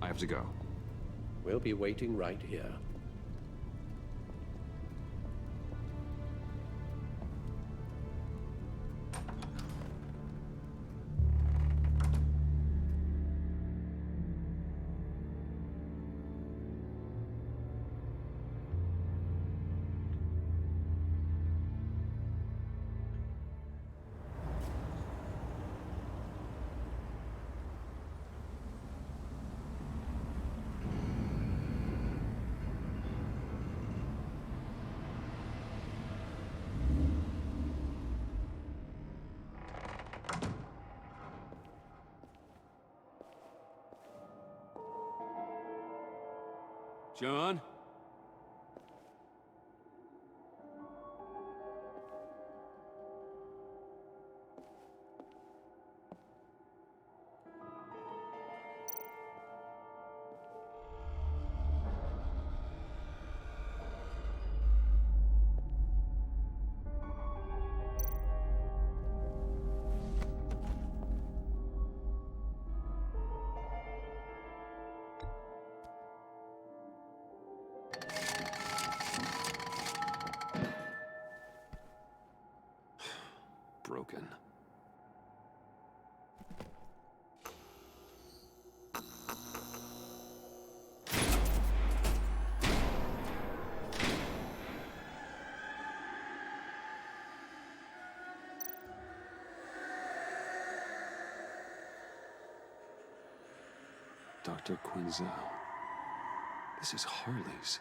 I have to go. We'll be waiting right here. John? Broken. Dr. Quinzel. This is Harley's.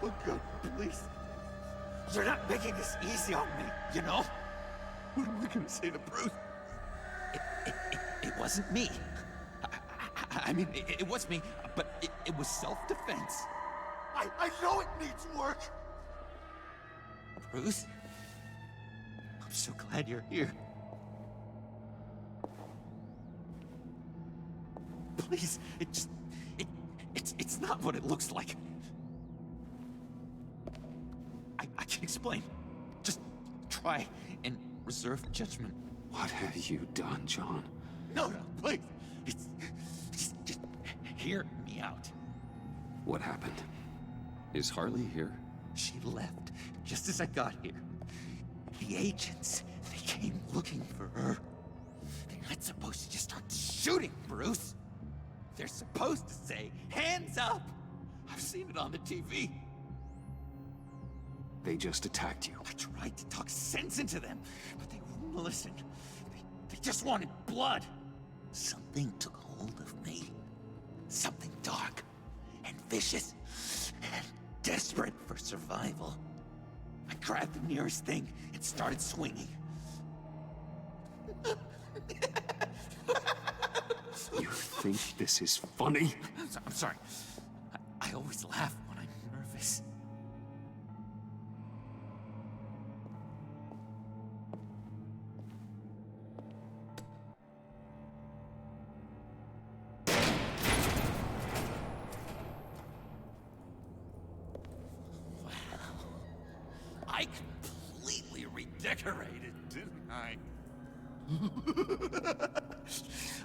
Oh God, please. You're not making this easy on me, you know? What am I gonna say to Bruce? It wasn't me. I mean, it was me, but it was self-defense. I know it needs work! Bruce? I'm so glad you're here. Please, it's not what it looks like. I can explain. Just try and reserve judgment. What have you done, John? No, please. Just hear me out. What happened? Is Harley here? She left just as I got here. The agents, they came looking for her. They're not supposed to just start shooting, Bruce. They're supposed to say, hands up! I've seen it on the TV. They just attacked you. I tried to talk sense into them, but they wouldn't listen. They just wanted blood. Something took hold of me. Something dark and vicious. desperate for survival. I grabbed the nearest thing and started swinging. You think this is funny? I'm sorry. I always laugh when I'm nervous. I completely redecorated, didn't I?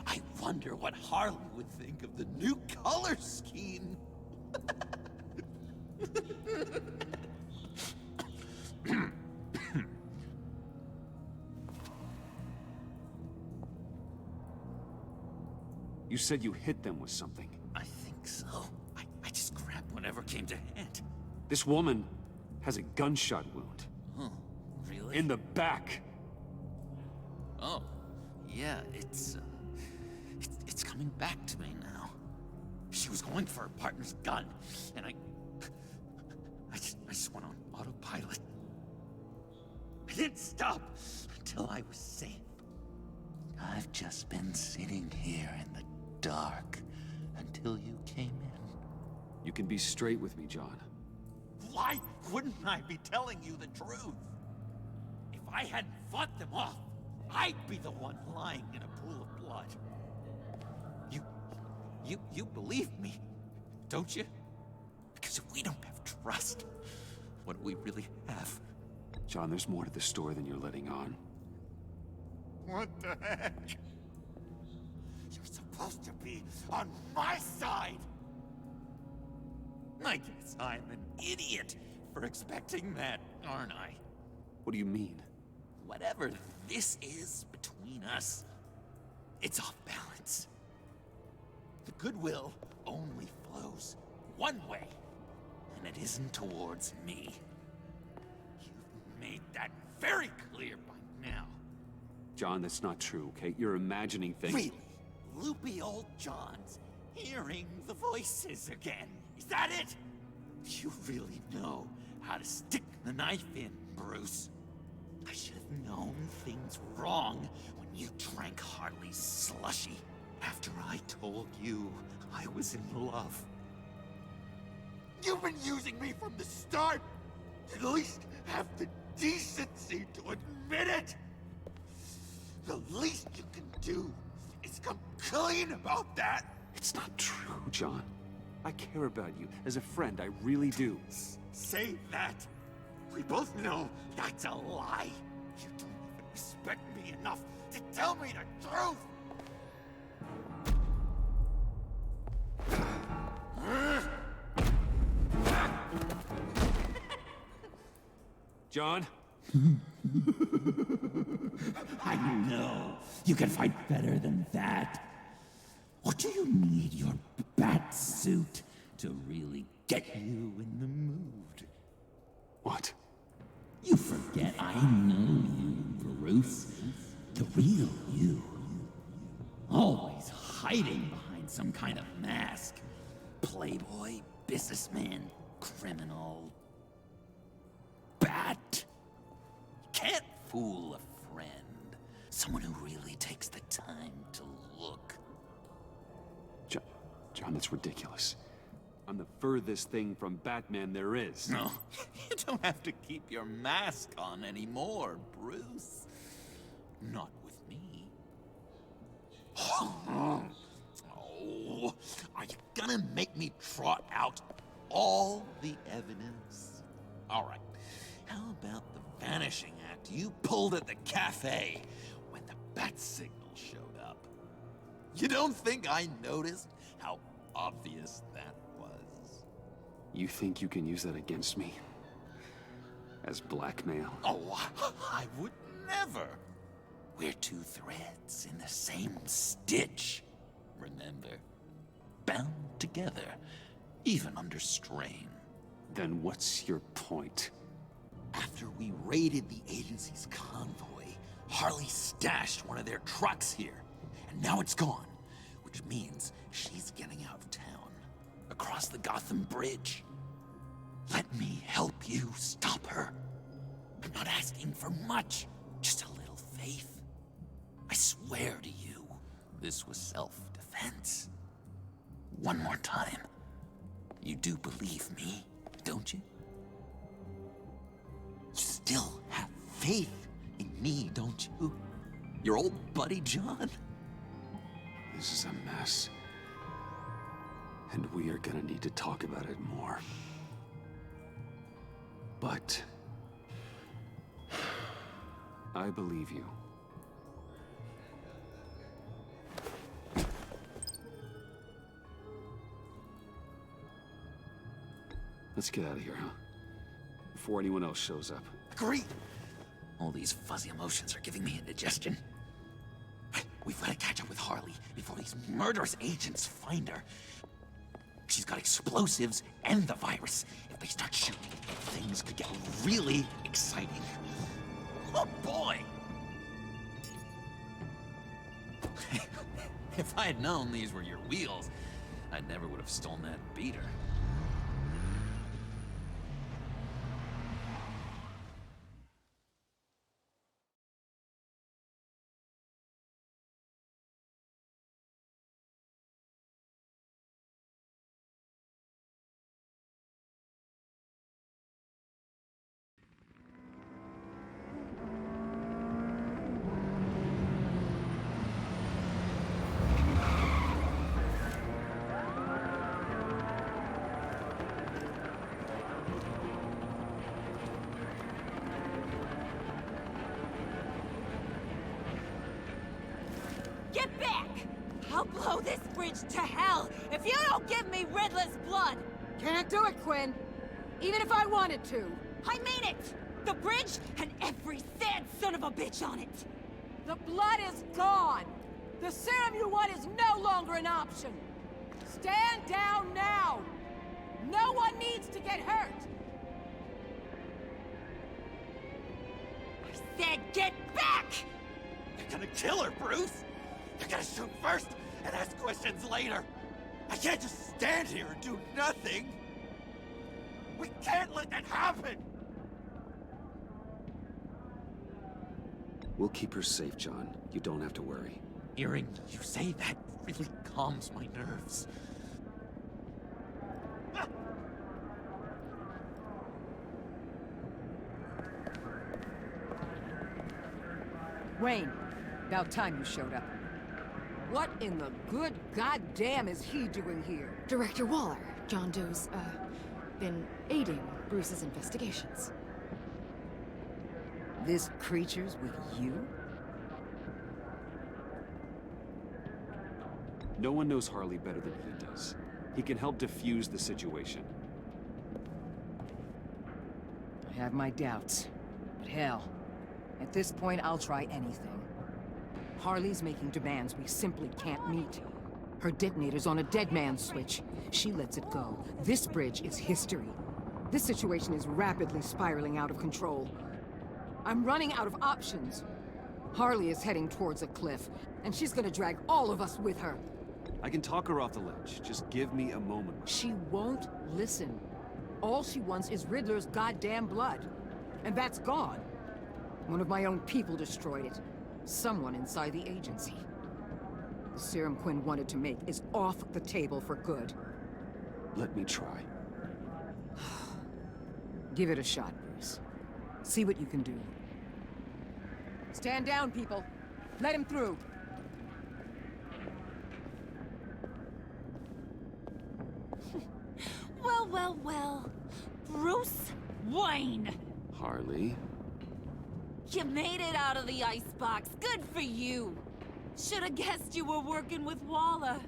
I wonder what Harley would think of the new color scheme. You said you hit them with something. I think so. I just grabbed whatever came to hand. This woman has a gunshot wound. Oh, really? In the back. Oh, yeah, it's coming back to me now. She was going for her partner's gun, and I just went on autopilot. I didn't stop until I was safe. I've just been sitting here in the dark until you came in. You can be straight with me, John. Why wouldn't I be telling you the truth? If I hadn't fought them off, I'd be the one lying in a pool of blood. You believe me, don't you? Because if we don't have trust, what do we really have? John, there's more to the story than you're letting on. What the heck? You're supposed to be on my side! I guess I'm an idiot for expecting that, aren't I? What do you mean? Whatever this is between us, it's off balance. The goodwill only flows one way, and it isn't towards me. You've made that very clear by now. John, that's not true, okay? You're imagining things. Really? Loopy old John's hearing the voices again. Is that it? You really know how to stick the knife in, Bruce. I should have known things were wrong when you drank Harley's slushy after I told you I was in love. You've been using me from the start. At least have the decency to admit it. The least you can do is come clean about that. It's not true, John. I care about you. As a friend, I really do. Say that. We both know that's a lie. You don't even respect me enough to tell me the truth. John? I know. You can fight better than that. Or do you need your bat suit to really get you in the mood? What? You forget I know you, Bruce. The real you. Always hiding behind some kind of mask. Playboy, businessman, criminal. Bat. Can't fool a friend. Someone who really takes the time to look. John, that's ridiculous. I'm the furthest thing from Batman there is. No, you don't have to keep your mask on anymore, Bruce. Not with me. Oh, are you gonna make me trot out all the evidence? All right, how about the vanishing act you pulled at the cafe when the bat signal showed up? You don't think I noticed how obvious that was? You think you can use that against me? As blackmail? Oh, I would never. We're two threads in the same stitch, remember? Bound together, even under strain. Then what's your point? After we raided the agency's convoy, Harley stashed one of their trucks here, and now it's gone, which means she's getting out of town, across the Gotham Bridge. Let me help you stop her. I'm not asking for much, just a little faith. I swear to you, this was self-defense. One more time. You do believe me, don't you? You still have faith in me, don't you? Your old buddy John? This is a mess. And we are gonna need to talk about it more. But I believe you. Let's get out of here, huh? Before anyone else shows up. Great! All these fuzzy emotions are giving me indigestion. We've got to catch up with Harley before these murderous agents find her. She's got explosives and the virus. If they start shooting, things could get really exciting. Oh boy! If I had known these were your wheels, I never would have stolen that beater. Get back! I'll blow this bridge to hell if you don't give me Riddler's blood! Can't do it, Quinn. Even if I wanted to. I mean it! The bridge and every sad son of a bitch on it! The blood is gone! The serum you want is no longer an option! Stand down now! No one needs to get hurt! I said get back! They're gonna kill her, Bruce! They're gonna shoot first and ask questions later! I can't just stand here and do nothing! We can't let that happen! We'll keep her safe, John. You don't have to worry. Hearing you say that really calms my nerves. Wayne, about time you showed up. What in the good goddamn is he doing here? Director Waller, John Doe's, been aiding Bruce's investigations. This creature's with you? No one knows Harley better than he does. He can help defuse the situation. I have my doubts. But hell, at this point I'll try anything. Harley's making demands we simply can't meet. Her detonator's on a dead man's switch. She lets it go. This bridge is history. This situation is rapidly spiraling out of control. I'm running out of options. Harley is heading towards a cliff, and she's gonna drag all of us with her. I can talk her off the ledge. Just give me a moment. She won't listen. All she wants is Riddler's goddamn blood. And that's gone. One of my own people destroyed it. Someone inside the agency. The serum Quinn wanted to make is off the table for good. Let me try. Give it a shot, Bruce. See what you can do. Stand down, people. Let him through. Well, well, well. Bruce Wayne! Harley? You made it out of the icebox. Good for you. Should've guessed you were working with Waller.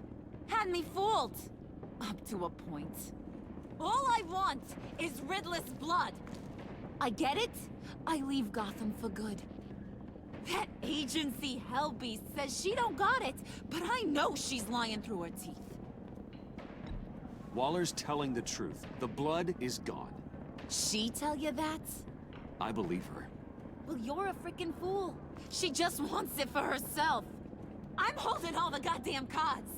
Had me fooled. Up to a point. All I want is Riddler's blood. I get it. I leave Gotham for good. That agency hellbeast says she don't got it, but I know she's lying through her teeth. Waller's telling the truth. The blood is gone. She tell you that? I believe her. Well, you're a freaking fool. She just wants it for herself. I'm holding all the goddamn cards.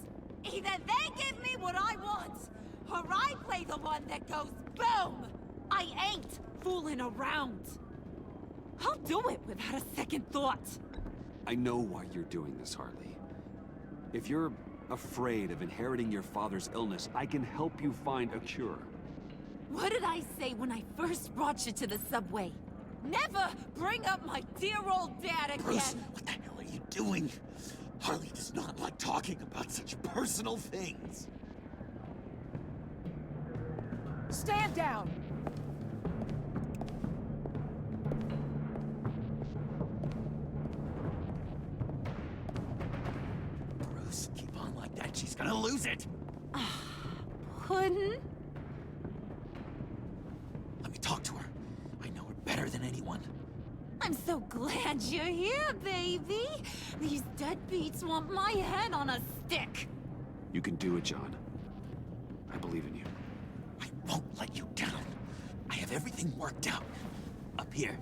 Either they give me what I want, or I play the one that goes boom! I ain't fooling around. I'll do it without a second thought. I know why you're doing this, Harley. If you're afraid of inheriting your father's illness, I can help you find a cure. What did I say when I first brought you to the subway? Never bring up my dear old dad again! Bruce, what the hell are you doing? Harley does not like talking about such personal things. Stand down! Bruce, keep on like that. She's gonna lose it. Puddin'? Let me talk to her. I know her better than anyone. I'm so glad you're here, baby. These deadbeats want my head on a stick. You can do it, John. I believe in you. I won't let you down. I have everything worked out. Up here.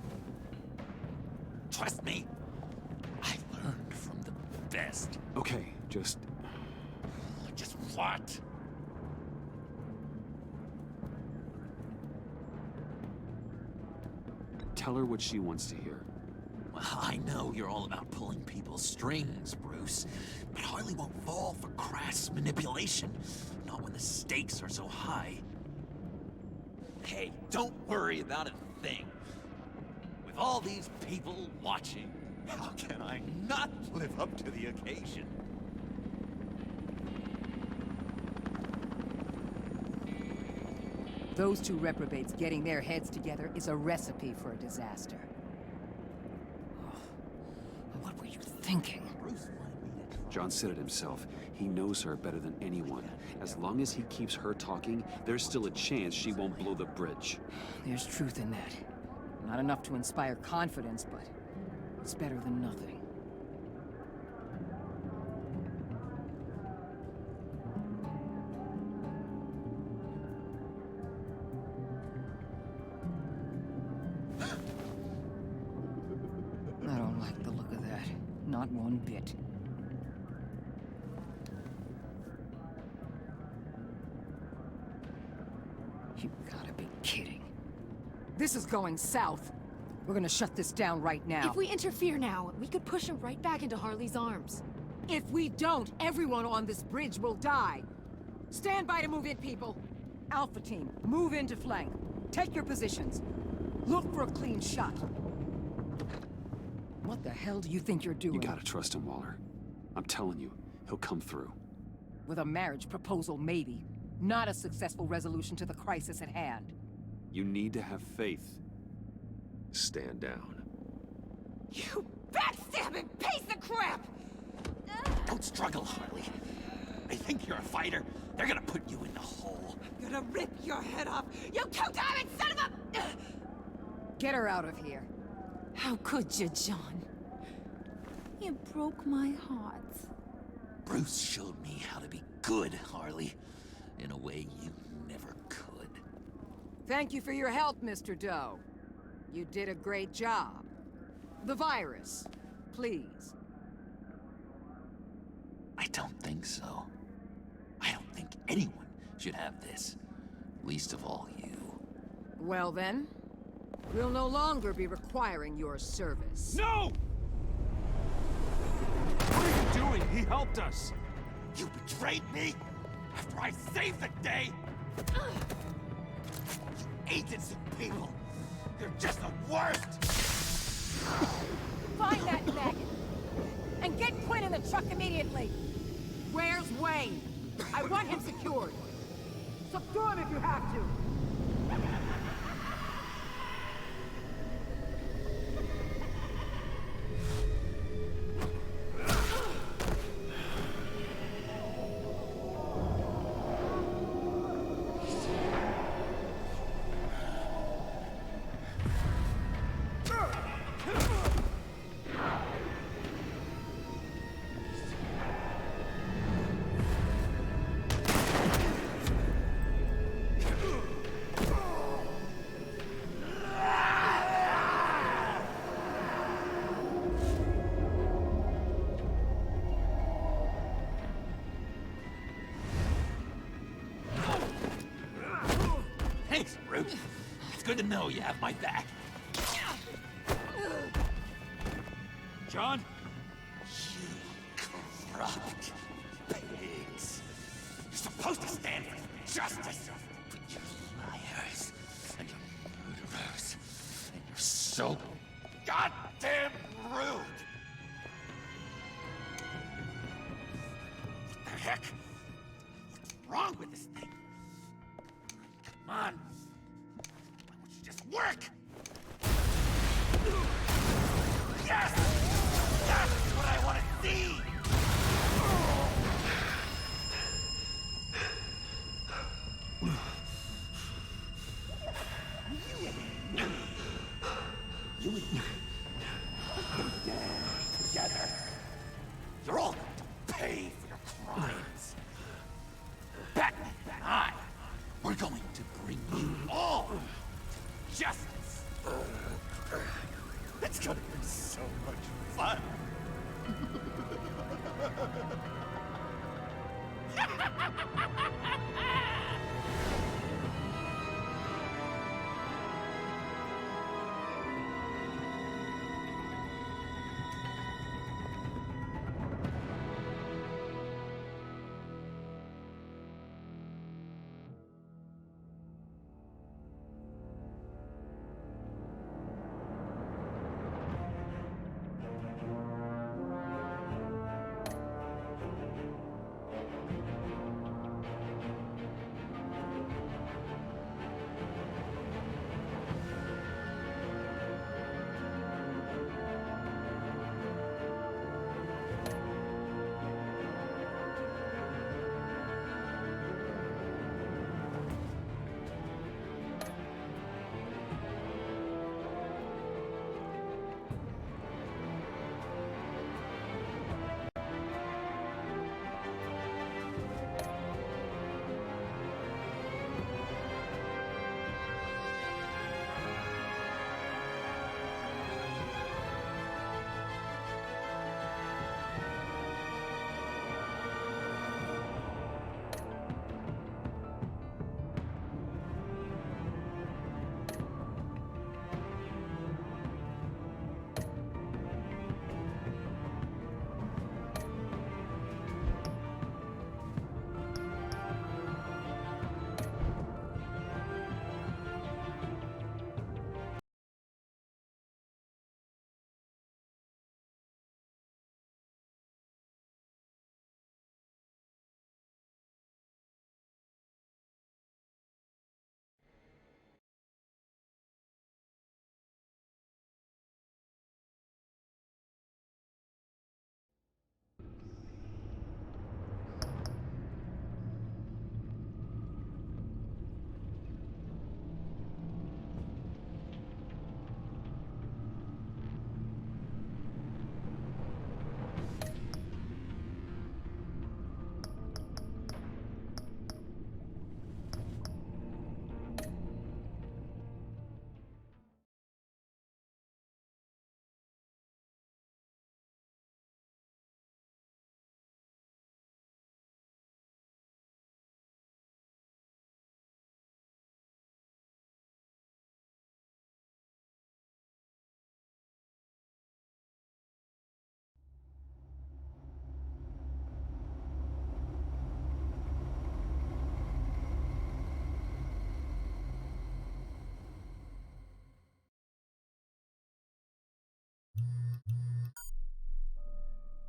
Trust me. I learned from the best. Okay, just Just what? tell her what she wants to hear. Well, I know you're all about pulling people's strings, Bruce, but Harley won't fall for crass manipulation. Not when the stakes are so high. Hey, don't worry about a thing. With all these people watching, how can I not live up to the occasion? Those two reprobates getting their heads together is a recipe for a disaster. Oh, what were you thinking? Bruce wanted me to try. John said it himself. He knows her better than anyone. As long as he keeps her talking, there's still a chance she won't blow the bridge. There's truth in that. Not enough to inspire confidence, but it's better than nothing. I don't like the look of that. Not one bit. You gotta be kidding. This is going south. We're gonna shut this down right now. If we interfere now, we could push him right back into Harley's arms. If we don't, everyone on this bridge will die. Stand by to move in, people. Alpha team, move into flank. Take your positions. Look for a clean shot. What the hell do you think you're doing? You gotta trust him, Waller. I'm telling you, he'll come through. With a marriage proposal, maybe. Not a successful resolution to the crisis at hand. You need to have faith. Stand down. You backstabbing piece of crap! Don't struggle, Harley. They think you're a fighter. They're gonna put you in the hole. I'm gonna rip your head off, you two-diamond son of a... Get her out of here. How could you, John? You broke my heart. Bruce showed me how to be good, Harley. In a way you never could. Thank you for your help, Mr. Doe. You did a great job. The virus, please. I don't think so. I don't think anyone should have this. Least of all you. Well then, we'll no longer be requiring your service. No! What are you doing? He helped us! You betrayed me after I saved the day! You agency people! They're just the worst! Find that maggot! And get Quinn in the truck immediately! Where's Wayne? I want him secured! Subdue him if you have to! good to know you have my back. John? You corrupt pigs. You're supposed to stand for justice. But you're liars. And you're murderers. And you're so goddamn rude. What the heck? What's wrong with this thing? Come on. Why don't you just work? Yes! That's what I want to see! You and me. Together. You're all going to pay for your crimes. Batman and I, we're going to bring you all justice. It's gonna be so much fun.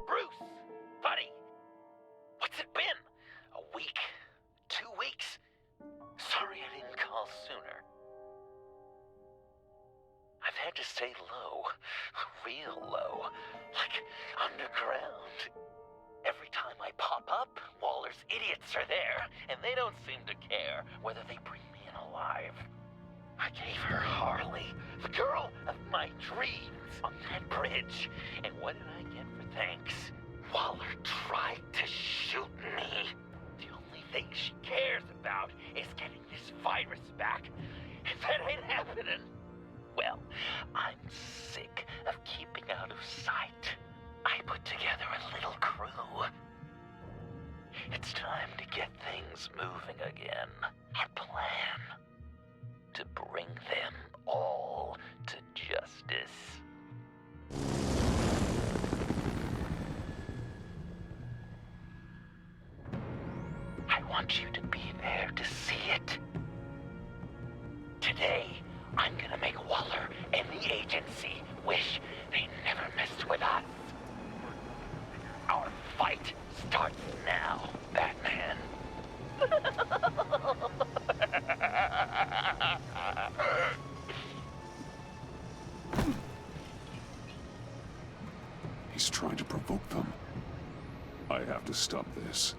Bruce, buddy, what's it been? A week? 2 weeks? Sorry I didn't call sooner. I've had to stay low, real low, like underground. Every time I pop up, Waller's idiots are there, and they don't seem to care whether they bring me in alive. I gave her Harley, the girl of my dreams, on that bridge. And what did I get for thanks? Waller tried to shoot me. The only thing she cares about is getting this virus back. If that ain't happening, well, I'm sick of keeping out of sight. I put together a little crew. It's time to get things moving again. Our plan. to bring them all to justice. I want you to be there to see it. Today, I'm gonna make Waller and the agency wish they never messed with us. Our fight starts now, Batman. He's trying to provoke them. I have to stop this.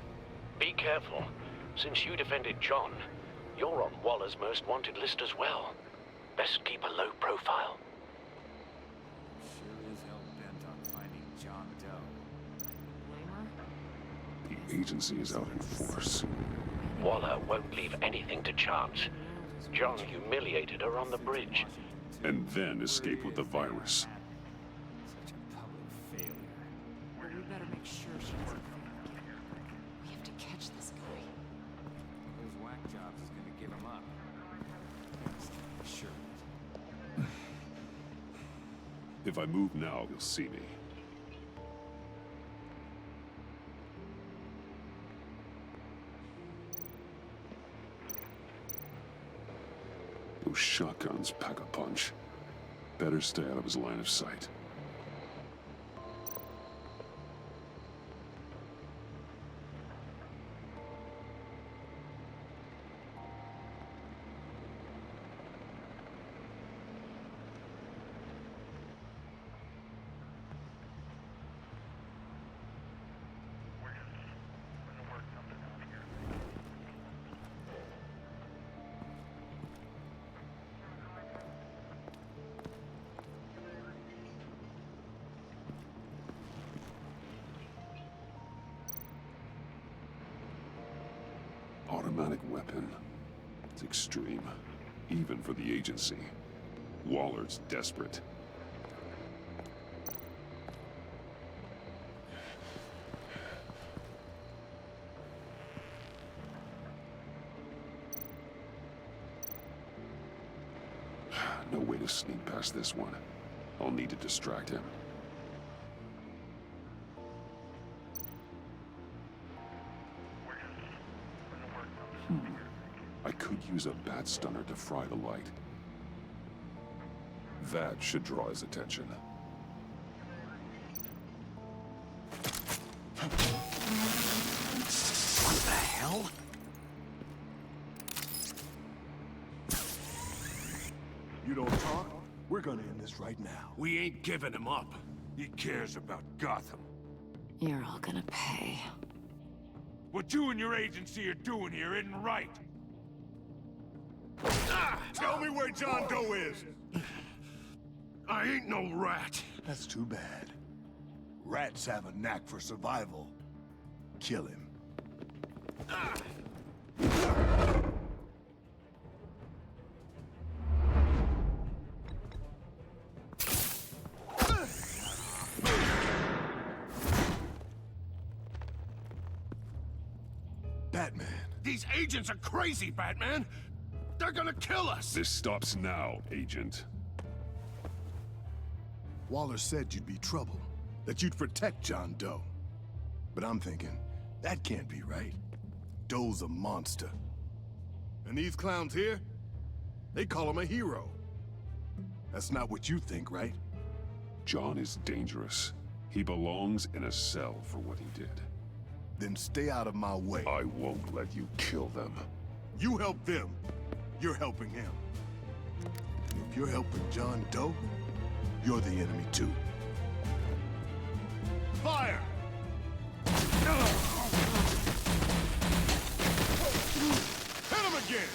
Be careful. Since you defended John, you're on Waller's most wanted list as well. Best keep a low profile. Sure is hell bent on finding John Doe. Blame her? The agency is out in force. Waller won't leave anything to chance. John humiliated her on the bridge. And then escaped with the virus. Such a public failure. Well, we better make sure she doesn't fail again. We have to catch this guy. Those whack jobs is gonna give him up. Sure. If I move now, you'll see me. Those shotguns pack a punch. Better stay out of his line of sight. Automatic weapon. It's extreme, even for the agency. Waller's desperate. No way to sneak past this one. I'll need to distract him. I could use a bat stunner to fry the light. That should draw his attention. What the hell? You don't talk? We're gonna end this right now. We ain't giving him up. He cares about Gotham. You're all gonna pay. What you and your agency are doing here isn't right. Tell me where John Doe is! I ain't no rat. That's too bad. Rats have a knack for survival. Kill him. Batman. These agents are crazy, Batman. They're gonna kill us. This stops now, Agent. Waller said you'd be trouble, that you'd protect John Doe. But I'm thinking, that can't be right. Doe's a monster. And these clowns here, they call him a hero. That's not what you think, right? John is dangerous. He belongs in a cell for what he did. Then stay out of my way. I won't let you kill them. You help them, you're helping him. And if you're helping John Doe, you're the enemy too. Fire! Hit him again!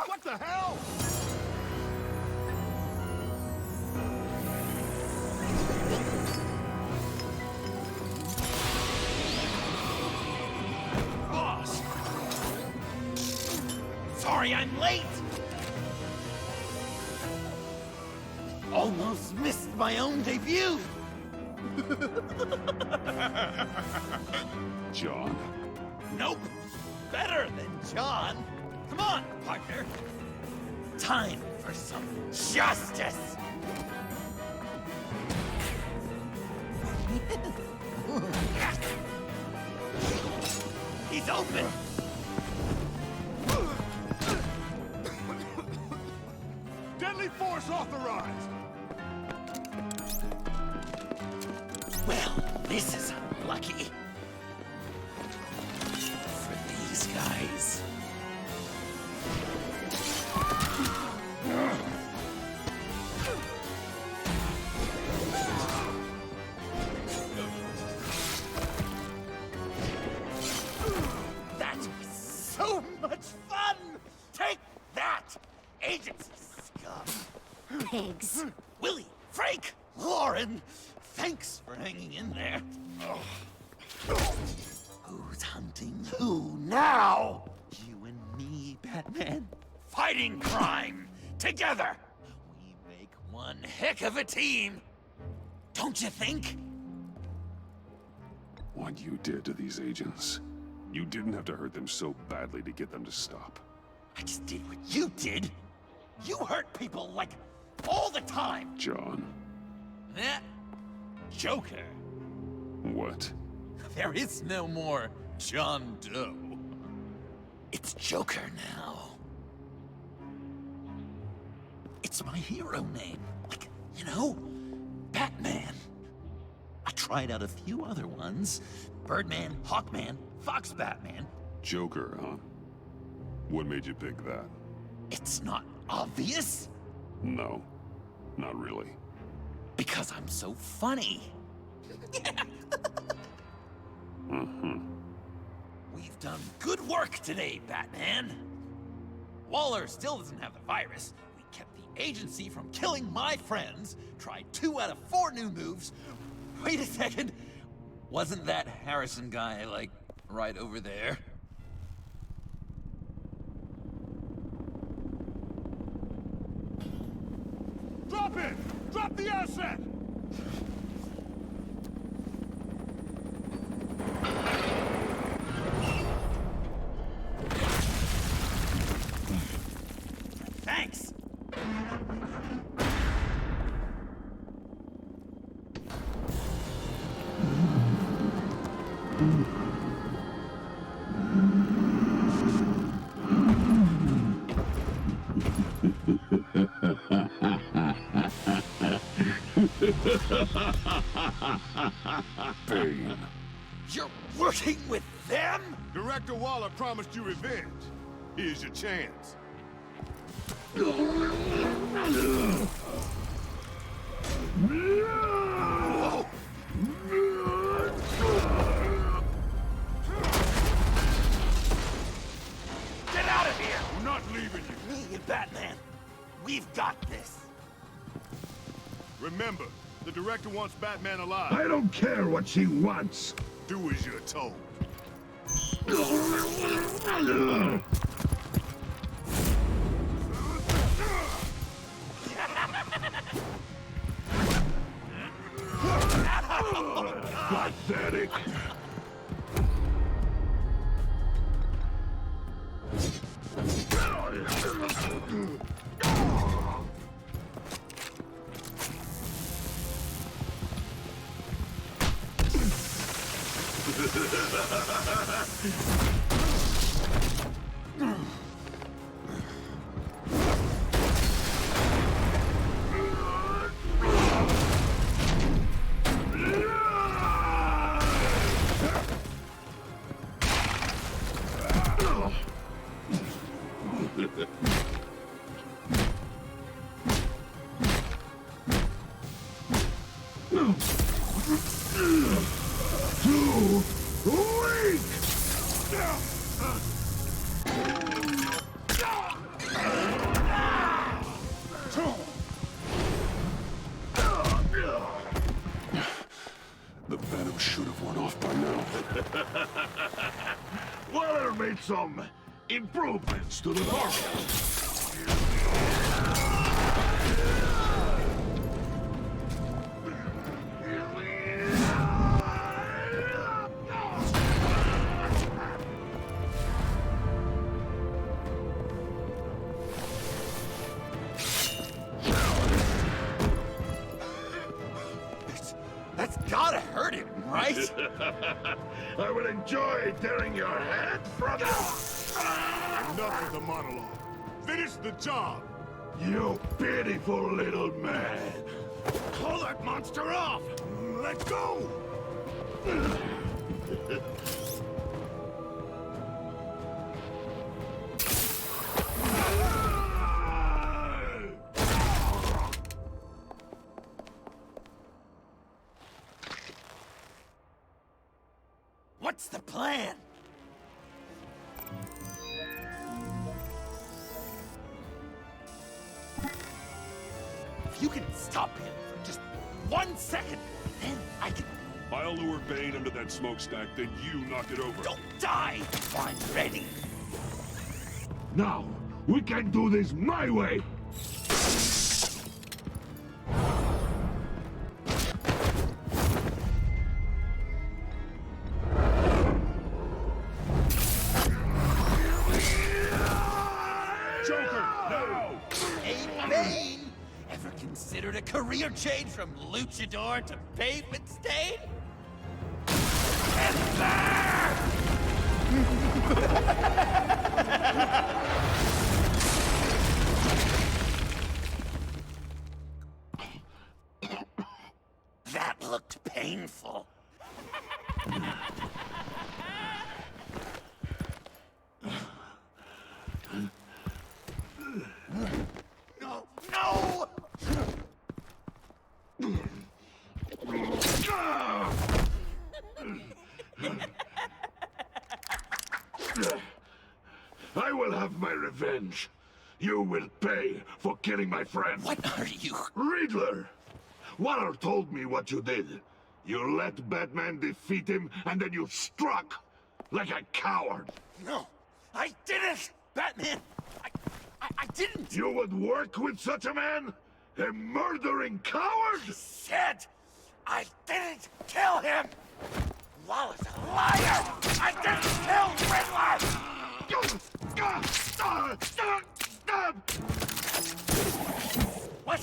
What the hell? Boss! Sorry I'm late! Almost missed my own debut! John, Nope. Better than John. Come on, partner. Time for some justice. He's open. Deadly force authorized! Well, this is unlucky. For these guys. That was so much fun! Take that, agency scum! Pigs. Willie, Frank, Lauren, thanks for hanging in there. Who's hunting who now? You and me, Batman. Fighting crime together. We make one heck of a team. Don't you think? What you did to these agents, you didn't have to hurt them so badly to get them to stop. I just did what you did. You hurt people like all the time. John. Eh? Joker. What? There is no more John Doe. It's Joker now. It's my hero name. Like, you know, Batman. I tried out a few other ones. Birdman, Hawkman, Fox Batman. Joker, huh? What made you pick that? It's not obvious. No, not really. Because I'm so funny. We've done good work today, Batman. Waller still doesn't have the virus. We kept the agency from killing my friends, tried 2 out of 4 new moves. Wait a second. Wasn't that Harrison guy, like, right over there? Drop it! Drop the asset! Thanks! Bane. You're working with them? Director Waller promised you revenge. Here's your chance. Whoa! Get out of here! I'm not leaving you. Me and Batman, we've got this. Remember, the director wants Batman alive. I don't care what she wants. Do as you're told. Pathetic. Too weak! The Venom should have worn off by now. Waller made some improvements to the car. I will enjoy tearing your head from you! Enough of the monologue. Finish the job! You pitiful little man! Pull that monster off! Let go! What's the plan? If you can stop him for just 1 second, then I can... I'll lure Bane under that smokestack, then you knock it over. Don't die! I'm ready! Now, we can do this my way! Joker, no! Hey, Bane! Ever considered a career change from luchador to pavement stain? Get there! That looked painful. No! No! I will have my revenge. You will pay for killing my friend. What are you? Riddler! Waller told me what you did. You let Batman defeat him, and then you struck like a coward. No, I didn't! Batman! I didn't! You would work with such a man? A murdering coward? Said I didn't kill him! Waller's a liar! I didn't kill Riddler! What?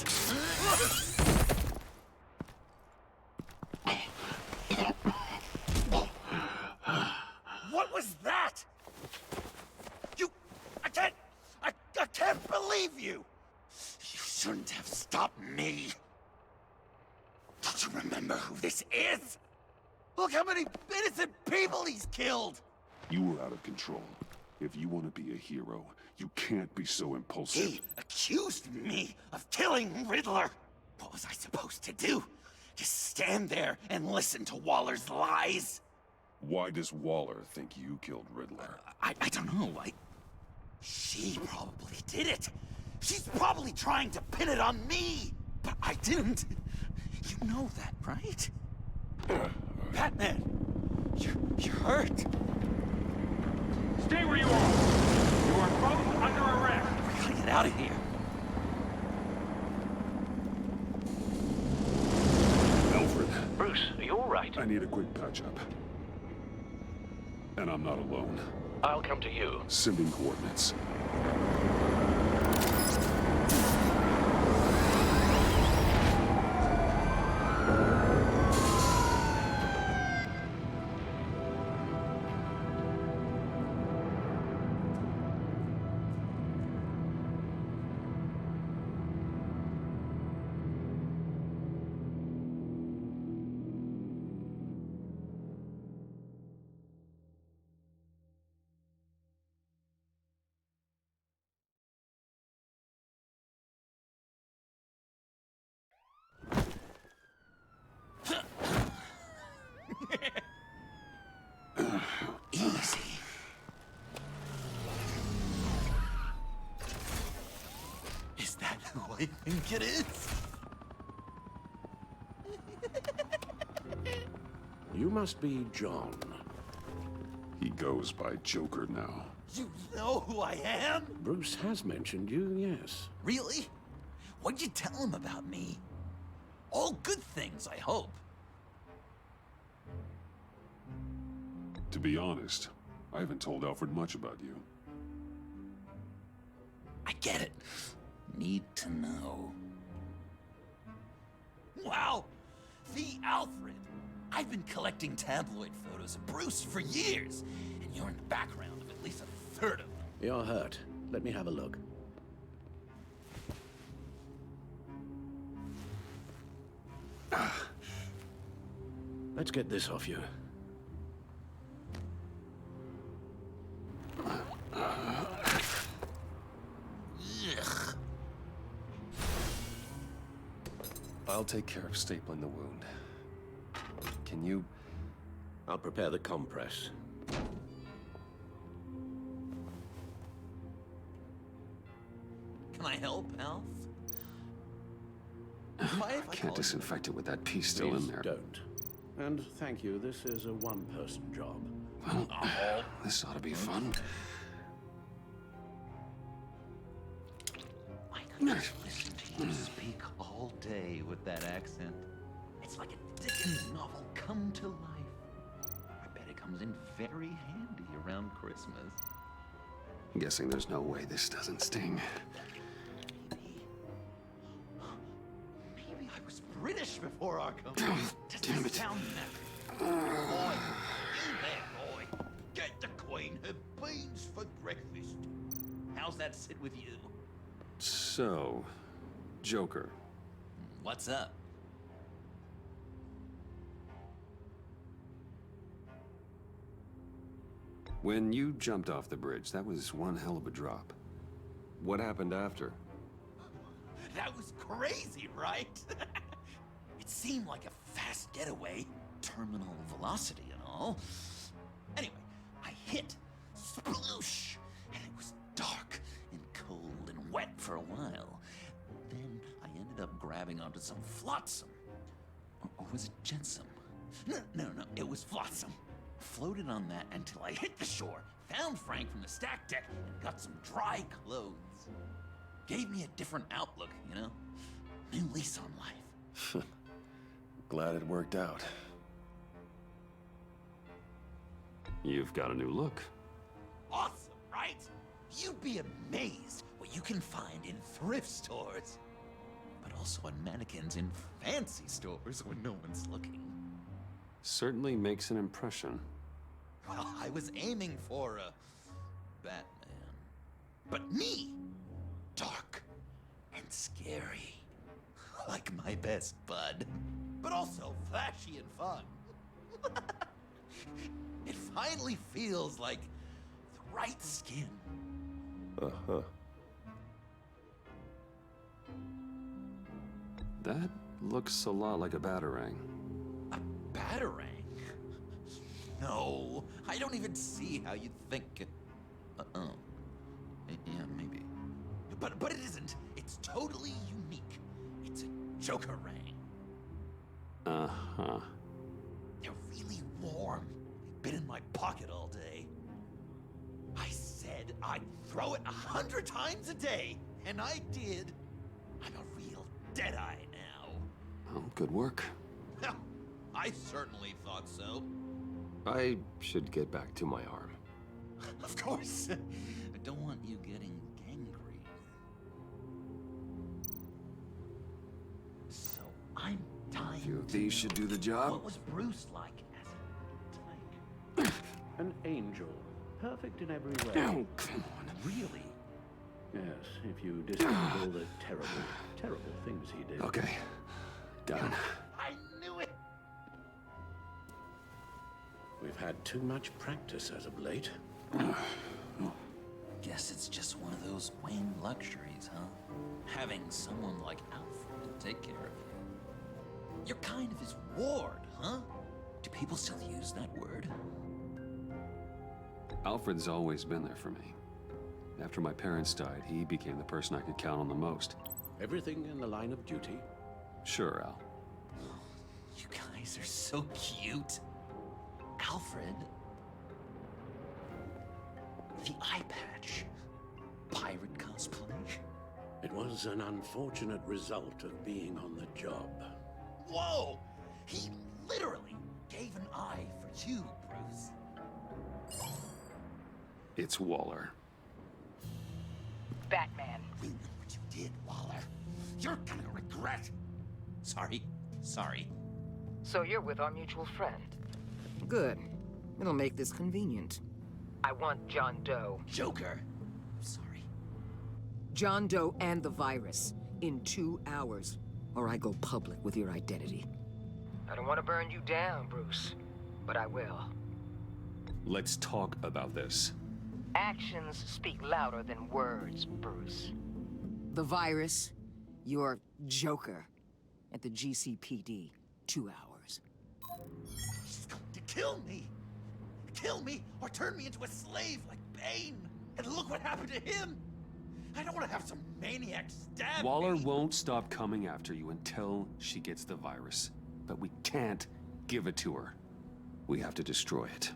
What was that? I can't believe you! You shouldn't have stopped me. Don't you remember who this is? Look how many innocent people he's killed! You were out of control. If you want to be a hero, you can't be so impulsive. He accused me of killing Riddler. What was I supposed to do? Just stand there and listen to Waller's lies? Why does Waller think you killed Riddler? I don't know. She probably did it. She's probably trying to pin it on me. But I didn't. You know that, right? Batman, you're hurt. Stay where you are. You are both under arrest. We gotta get out of here. Alfred. Bruce, are you all right? I need a quick patch-up. And I'm not alone. I'll come to you. Sending coordinates. Easy. Is that who I think it is? You must be John. He goes by Joker now. You know who I am? Bruce has mentioned you, yes. Really? What'd you tell him about me? All good things, I hope. To be honest, I haven't told Alfred much about you. I get it. Need to know. Wow! The Alfred! I've been collecting tabloid photos of Bruce for years, and you're in the background of at least a third of them. You're hurt. Let me have a look. Let's get this off you. Ugh. I'll take care of stapling the wound. Can you... I'll prepare the compress. Can I help, Alf? I can't disinfect it with that piece still in there. Don't. And thank you, this is a one-person job. Well, this ought to be fun. I could just listen to you speak all day with that accent. It's like a Dickens novel come to life. I bet it comes in very handy around Christmas. I'm guessing there's no way this doesn't sting. Maybe I was British before our company. Damn it. Sound boy, you there, boy. Get the Queen her beans for breakfast. How's that sit with you? So, Joker. What's up? When you jumped off the bridge, that was one hell of a drop. What happened after? That was crazy, right? It seemed like a fast getaway, terminal velocity and all. Anyway, I hit, sploosh, and it was dark and cold and wet for a while. Then I ended up grabbing onto some flotsam. Or was it jetsam? No, it was flotsam. Floated on that until I hit the shore, found Frank from the stack deck, and got some dry clothes. Gave me a different outlook, you know? New lease on life. Glad it worked out. You've got a new look. Awesome, right? You'd be amazed what you can find in thrift stores. But also on mannequins in fancy stores when no one's looking. Certainly makes an impression. Well, I was aiming for a Batman. But me! Dark and scary. Like my best bud. But also flashy and fun. It finally feels like the right skin. Uh-huh. That looks a lot like a batarang. A batarang? No, I don't even see how you'd think. Yeah, maybe. But it isn't. It's totally unique. It's a Joker-rang. Uh-huh. They're really warm. They've been in my pocket all day. I said I'd throw it 100 times a day, and I did. I'm a real deadeye now. Well, good work. I certainly thought so. I should get back to my arm. Of course. I don't want you getting gangrene. So I'm dying. Few of these should do the job. What was Bruce like as a tyke? An angel. Perfect in every way. Oh, come on. Really? Yes, if you discount all the terrible, terrible things he did. Okay. Done. I knew it! We've had too much practice as of late. Guess it's just one of those Wayne luxuries, huh? Having someone like Alfred to take care of you. You're kind of his ward, huh? Do people still use that word? Alfred's always been there for me. After my parents died, he became the person I could count on the most. Everything in the line of duty? Sure, Al. You guys are so cute. Alfred. The eye patch. Pirate cosplay. It was an unfortunate result of being on the job. Whoa! He literally gave an eye for you, Bruce. It's Waller. Batman. We know what you did, Waller. You're gonna regret. Sorry. So you're with our mutual friend. Good. It'll make this convenient. I want John Doe. Joker? I'm sorry. John Doe and the virus in 2 hours, or I go public with your identity. I don't want to burn you down, Bruce, but I will. Let's talk about this. Actions speak louder than words, Bruce. The virus, your Joker, at the GCPD, 2 hours. She's going to kill me! Kill me, or turn me into a slave like Bane! And look what happened to him! I don't want to have some maniac stab Waller me. won't stop coming after you until she gets the virus. But we can't give it to her. We have to destroy it.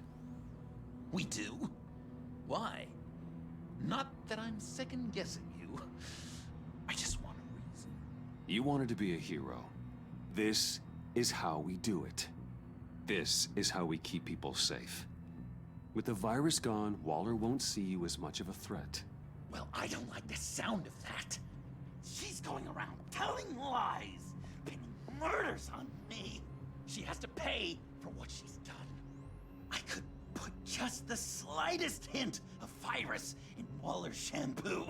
We do? Why? Not that I'm second-guessing you. I just want a reason. You wanted to be a hero. This is how we do it. This is how we keep people safe. With the virus gone, Waller won't see you as much of a threat. Well, I don't like the sound of that. She's going around telling lies, pinning murders on me. She has to pay for what she's done. I could put just the slightest hint of virus in Waller's shampoo.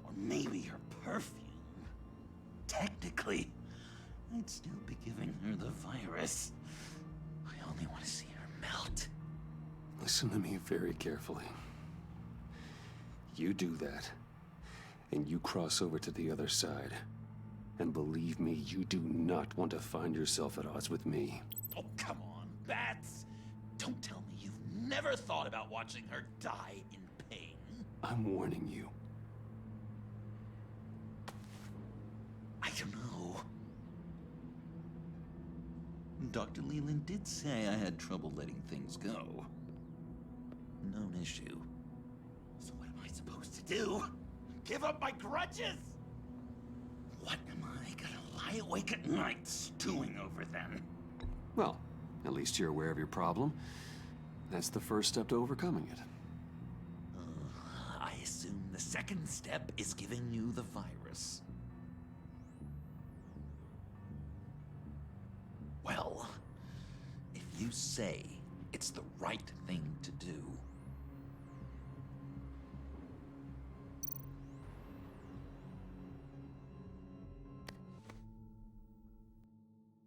Or maybe her perfume. Technically, I'd still be giving her the virus. I only want to see her melt. Listen to me very carefully. You do that, and you cross over to the other side. And believe me, you do not want to find yourself at odds with me. Oh, come on, Bats. Don't tell me you've never thought about watching her die in pain. I'm warning you. I don't know. Dr. Leland did say I had trouble letting things go. Known issue. So what am I supposed to do? Give up my grudges? What am I gonna lie awake at night stewing over then? Well, at least you're aware of your problem. That's the first step to overcoming it. I assume the second step is giving you the virus. Well, if you say it's the right thing to do,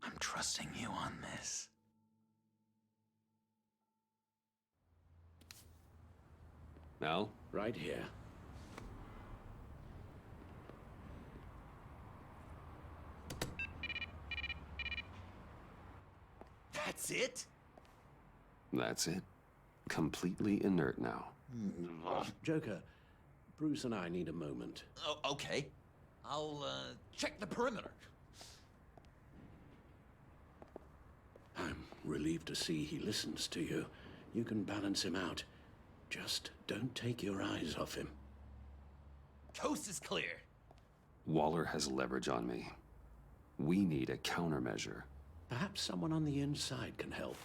I'm trusting you on this. Al? Right here. That's it? That's it. Completely inert now. Joker, Bruce and I need a moment. Oh, okay. I'll, check the perimeter. I'm relieved to see he listens to you. You can balance him out. Just don't take your eyes off him. Coast is clear. Waller has leverage on me. We need a countermeasure. Perhaps someone on the inside can help.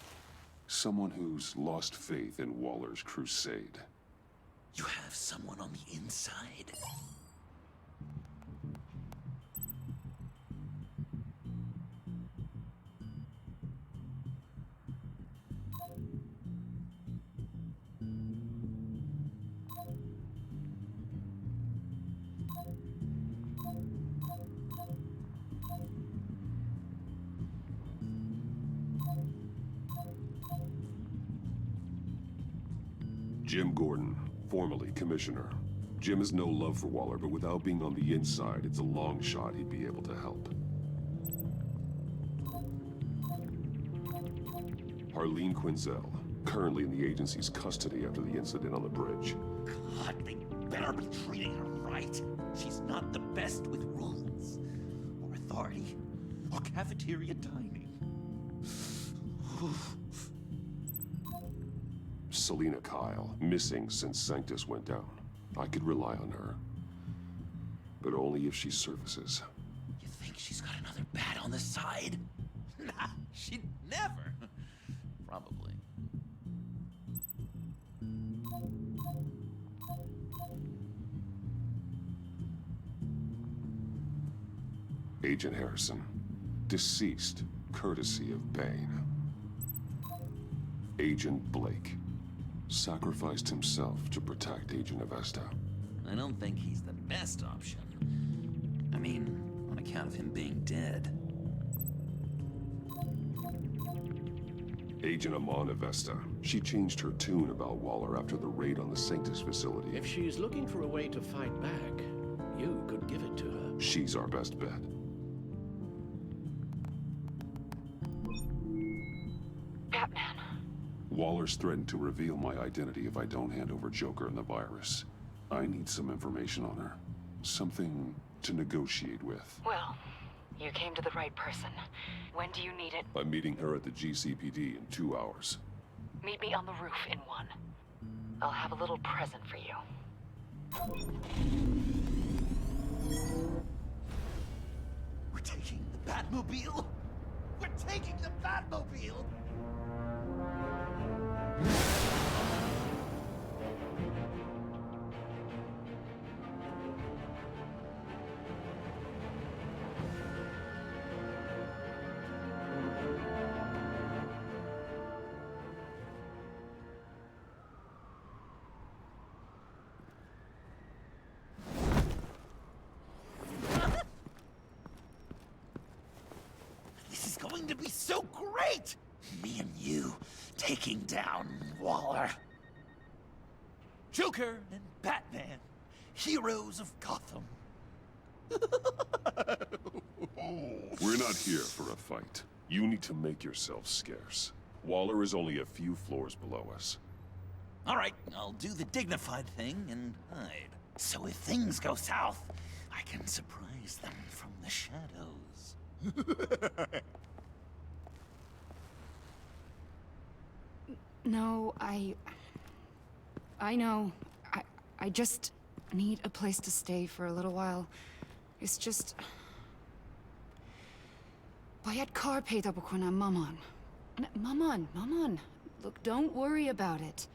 Someone who's lost faith in Waller's crusade. You have someone on the inside? Jim Gordon, formerly commissioner. Jim has no love for Waller, but without being on the inside, it's a long shot he'd be able to help. Harleen Quinzel, currently in the agency's custody after the incident on the bridge. God, they better be treating her right. She's not the best with rules, or authority, or cafeteria timing. Selena Kyle, missing since Sanctus went down. I could rely on her. But only if she surfaces. You think she's got another bat on the side? Nah, she'd never. Probably. Agent Harrison. Deceased. courtesy of Bane. Agent Blake sacrificed himself to protect Agent Avesta. I don't think he's the best option. I mean, on account of him being dead. Agent Amon Avesta. She changed her tune about Waller after the raid on the Sanctus facility. If she's looking for a way to fight back, you could give it to her. She's our best bet. Batman. Waller's threatened to reveal my identity if I don't hand over Joker and the virus. I need some information on her. Something to negotiate with. Well, you came to the right person. When do you need it? I'm meeting her at the GCPD in 2 hours. Meet me on the roof in 1. I'll have a little present for you. We're taking the Batmobile? We're taking the Batmobile! This is going to be so great! Me and you taking down Waller. Joker and Batman, heroes of Gotham. We're not here for a fight. You need to make yourself scarce. Waller is only a few floors below us. All right, I'll do the dignified thing and hide. So if things go south, I can surprise them from the shadows. No, I know. I just need a place to stay for a little while. It's just... باید کار پیدا بکنم مامان. Maman. Look, don't worry about it.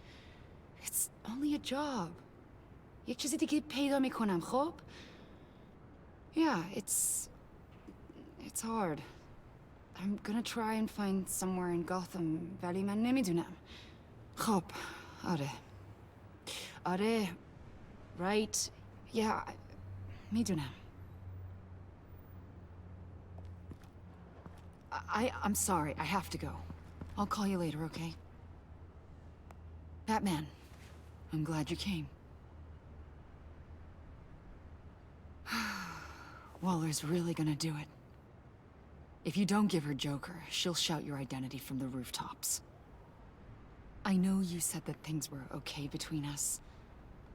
It's only a job. یک چیزی دیگه پیدا میکنم، خب؟ Yeah, it's hard. I'm gonna try and find somewhere in Gotham, ولی من نمیدونم. خب، آره. Right. Yeah, میدونم. I'm sorry, I have to go. I'll call you later, okay? Batman, I'm glad you came. Waller's really gonna do it. If you don't give her Joker, she'll shout your identity from the rooftops. I know you said that things were okay between us,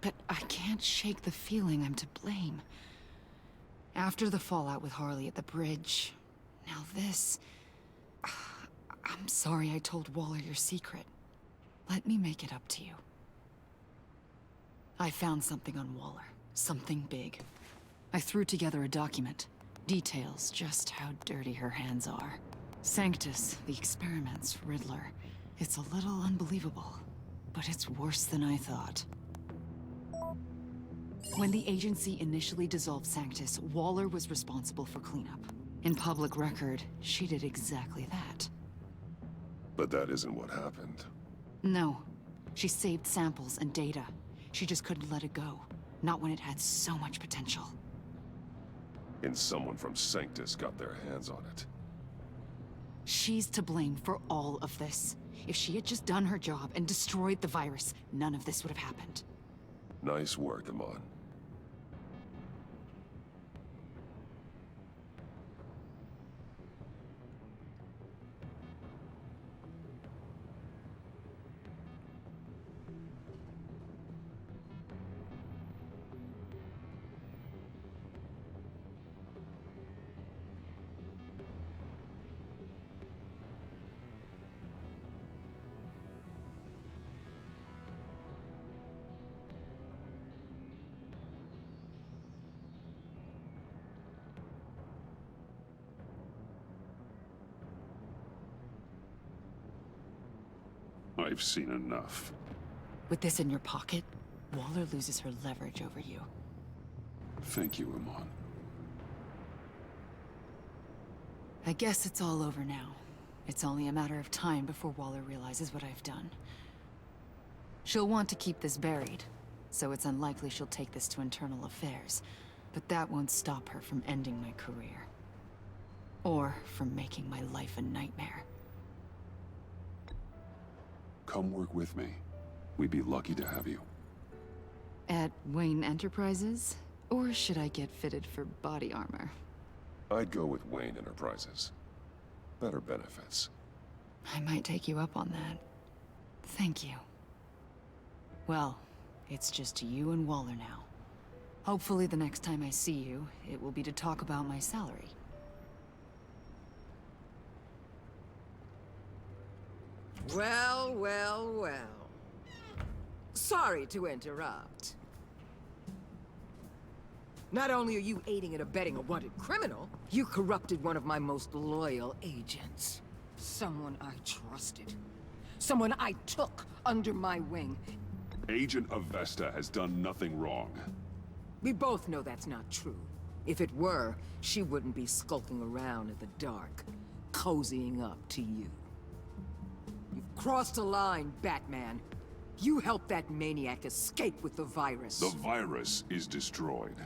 but I can't shake the feeling I'm to blame. After the fallout with Harley at the bridge, now this... I'm sorry I told Waller your secret. Let me make it up to you. I found something on Waller. Something big. I threw together a document. Details just how dirty her hands are. Sanctus, the experiments, Riddler. It's a little unbelievable, but it's worse than I thought. When the agency initially dissolved Sanctus, Waller was responsible for cleanup. In public record, she did exactly that. But that isn't what happened. No. She saved samples and data. She just couldn't let it go. Not when it had so much potential. And someone from Sanctus got their hands on it. She's to blame for all of this. If she had just done her job and destroyed the virus, none of this would have happened. Nice work, Amon. I've seen enough. With this in your pocket, Waller loses her leverage over you. Thank you, Amon. I guess it's all over now. It's only a matter of time before Waller realizes what I've done. She'll want to keep this buried, so it's unlikely she'll take this to internal affairs. But that won't stop her from ending my career. Or from making my life a nightmare. Come work with me. We'd be lucky to have you. At Wayne Enterprises? Or should I get fitted for body armor? I'd go with Wayne Enterprises. Better benefits. I might take you up on that. Thank you. Well, it's just you and Waller now. Hopefully the next time I see you, it will be to talk about my salary. Well, well, well. Sorry to interrupt. Not only are you aiding and abetting a wanted criminal, you corrupted one of my most loyal agents. Someone I trusted. Someone I took under my wing. Agent Avesta has done nothing wrong. We both know that's not true. If it were, she wouldn't be skulking around in the dark, cozying up to you. You've crossed a line, Batman. You helped that maniac escape with the virus. The virus is destroyed.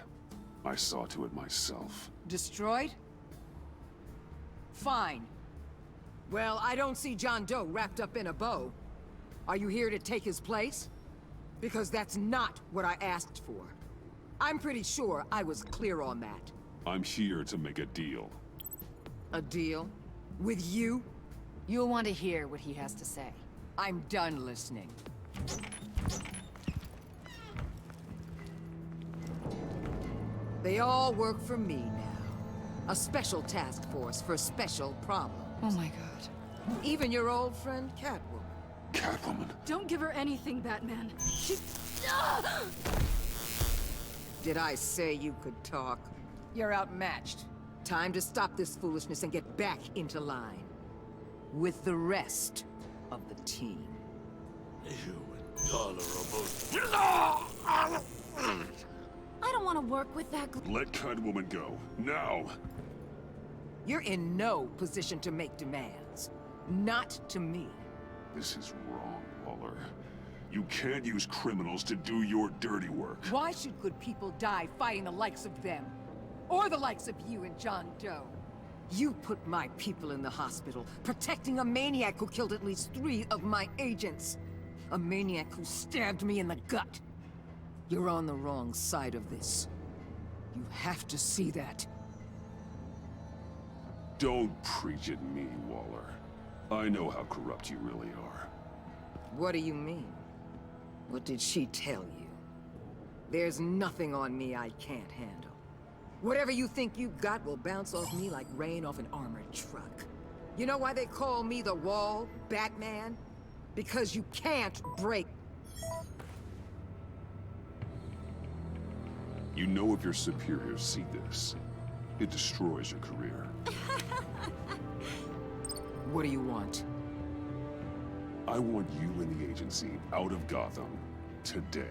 I saw to it myself. Destroyed? Fine. Well, I don't see John Doe wrapped up in a bow. Are you here to take his place? Because that's not what I asked for. I'm pretty sure I was clear on that. I'm here to make a deal. A deal? With you? You'll want to hear what he has to say. I'm done listening. They all work for me now. A special task force for special problems. Oh my god. Even your old friend, Catwoman. Catwoman? Don't give her anything, Batman. She... Did I say you could talk? You're outmatched. Time to stop this foolishness and get back into line. With the rest of the team. You intolerable... I don't want to work with that Let Catwoman go. Now! You're in no position to make demands. Not to me. This is wrong, Waller. You can't use criminals to do your dirty work. Why should good people die fighting the likes of them? Or the likes of you and John Doe? You put my people in the hospital, protecting a maniac who killed at least 3 of my agents. A maniac who stabbed me in the gut. You're on the wrong side of this. You have to see that. Don't preach at me, Waller. I know how corrupt you really are. What do you mean? What did she tell you? There's nothing on me I can't handle. Whatever you think you got will bounce off me like rain off an armored truck. You know why they call me the Wall, Batman? Because you can't break. You know if your superiors see this, it destroys your career. What do you want? I want you and the agency out of Gotham today.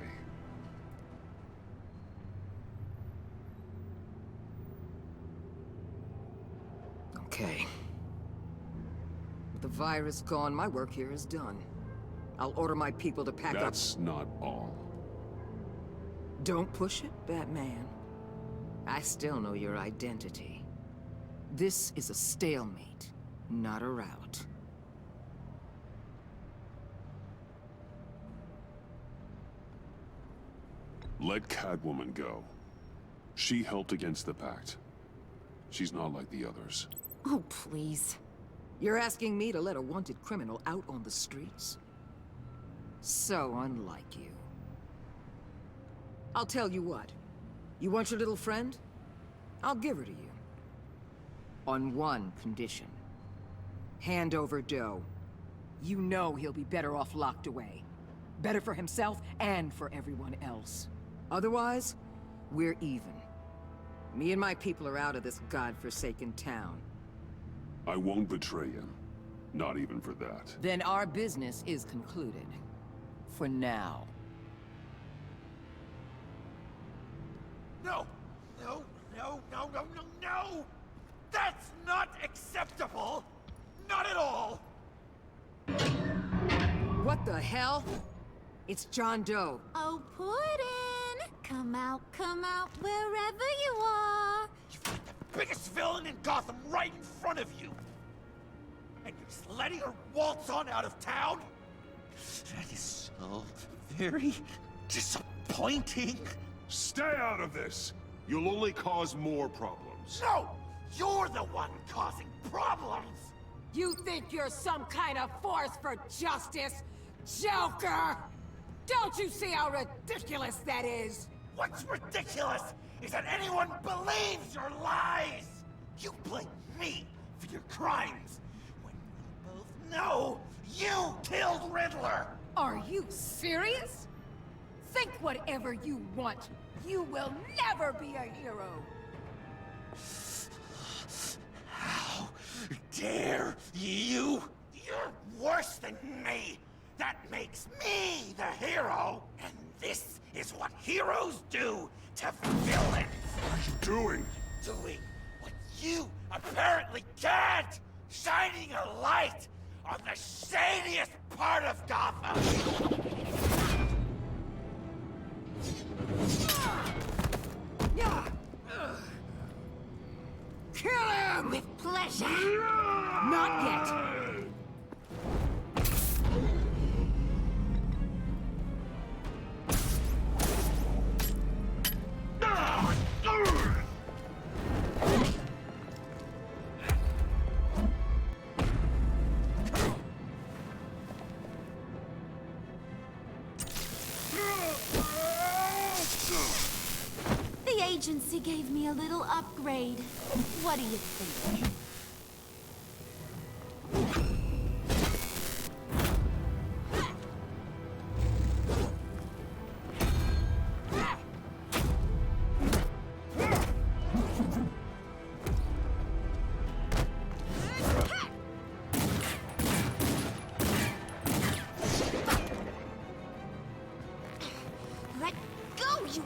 Okay. With the virus gone, my work here is done. I'll order my people to pack up. That's not all. Don't push it, Batman. I still know your identity. This is a stalemate, not a rout. Let Catwoman go. She helped against the Pact. She's not like the others. Oh, please. You're asking me to let a wanted criminal out on the streets? So unlike you. I'll tell you what. You want your little friend? I'll give her to you. On one condition. Hand over Doe. You know he'll be better off locked away. Better for himself and for everyone else. Otherwise, we're even. Me and my people are out of this godforsaken town. I won't betray him. Not even for that. Then our business is concluded. For now. No! No, no, no, no, no, no! That's not acceptable! Not at all! What the hell? It's John Doe. Oh, Puddin'! Come out, wherever you are. You've got the biggest villain in Gotham right in front of you! And you're just letting her waltz on out of town? That is so very disappointing. Stay out of this! You'll only cause more problems. No! You're the one causing problems! You think you're some kind of force for justice, Joker? Don't you see how ridiculous that is? What's ridiculous is that anyone believes your lies! You blame me for your crimes, when we both know you killed Riddler! Are you serious? Think whatever you want. You will never be a hero. How dare you? You're worse than me! That makes me the hero! And this is what heroes do to villains! What are you doing? Doing what you apparently can't! Shining a light on the shadiest part of Gotham! Kill him! With pleasure. Not yet. The agency gave me a little upgrade. What do you think? Let go, you...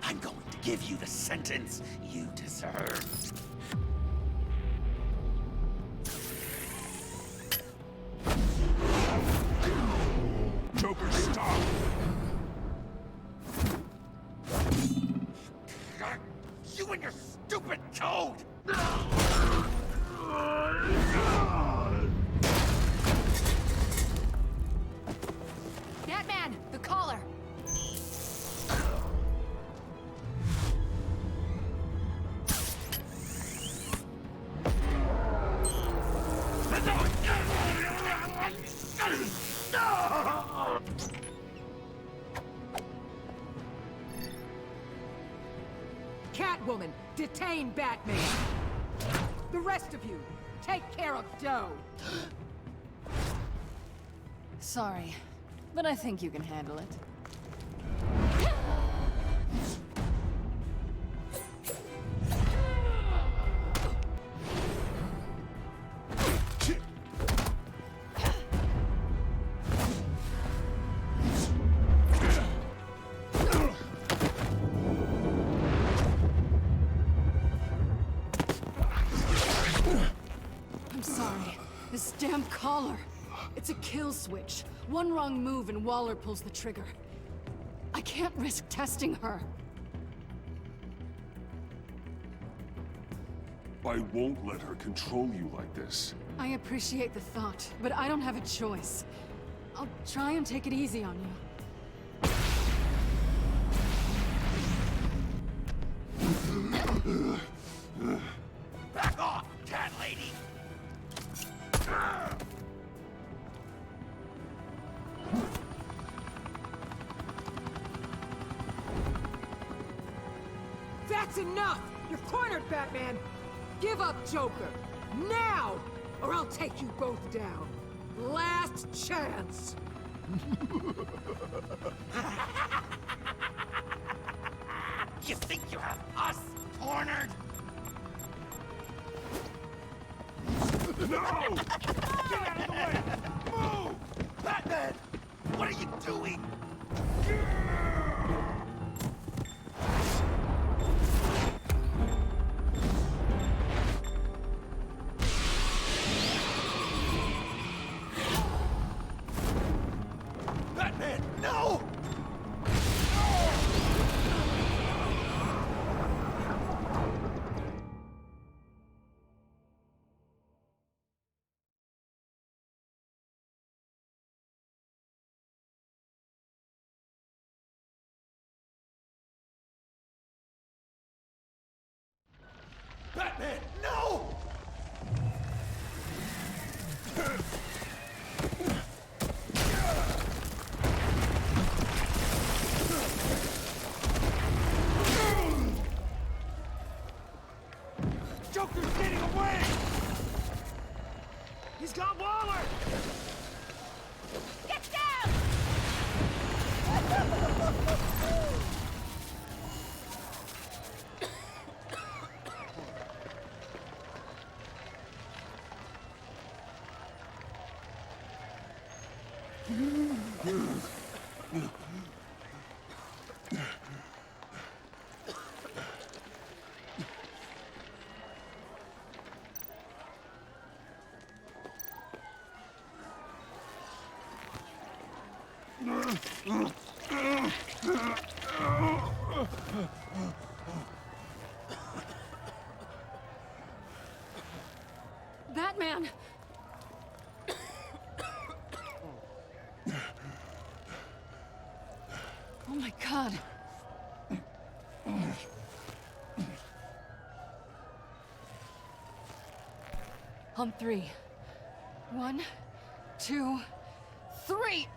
I'm going to give you the sentence you deserve. Joker, stop! You and your stupid toad! Batman, the collar! Catwoman, detain Batman. The rest of you, take care of Doe. Sorry, but I think you can handle it. I'm sorry. This damn collar. It's a kill switch. One wrong move and Waller pulls the trigger. I can't risk testing her. I won't let her control you like this. I appreciate the thought, but I don't have a choice. I'll try and take it easy on you. Back off, cat lady! That's enough! You're cornered, Batman! Give up, Joker! Now! Or I'll take you both down. Last chance! You think you have us cornered? No! Get out of the way! Move! doing? Batman, no! Batman, no! Joker's getting away! He's got Waller! Get down! Batman! Oh my God. On three. 1, 2, 3!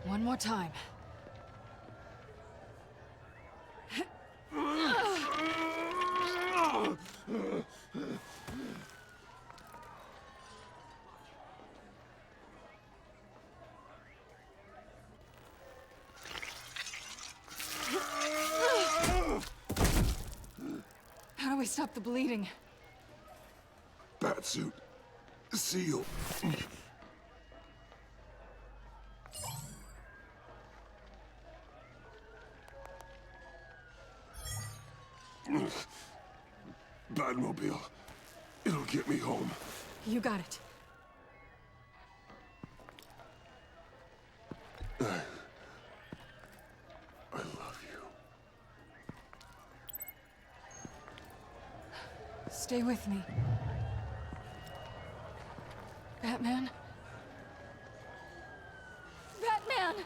One more time. How do we stop the bleeding? Batsuit. Seal. Batmobile. It'll get me home. You got it. I love you. Stay with me. Batman? Batman!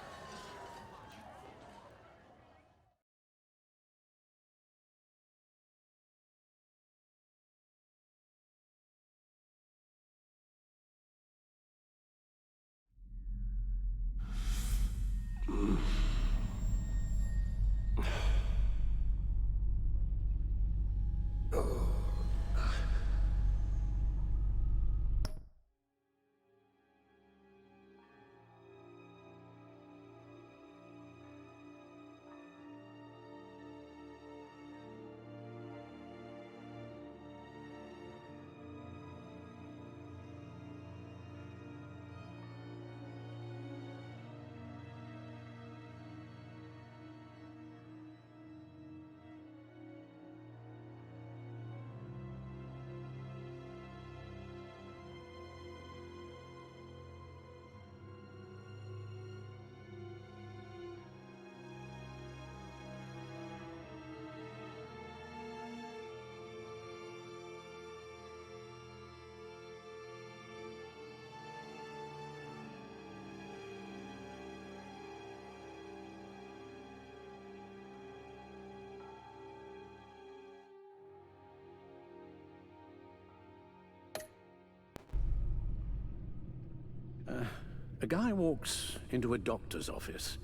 A guy walks into a doctor's office.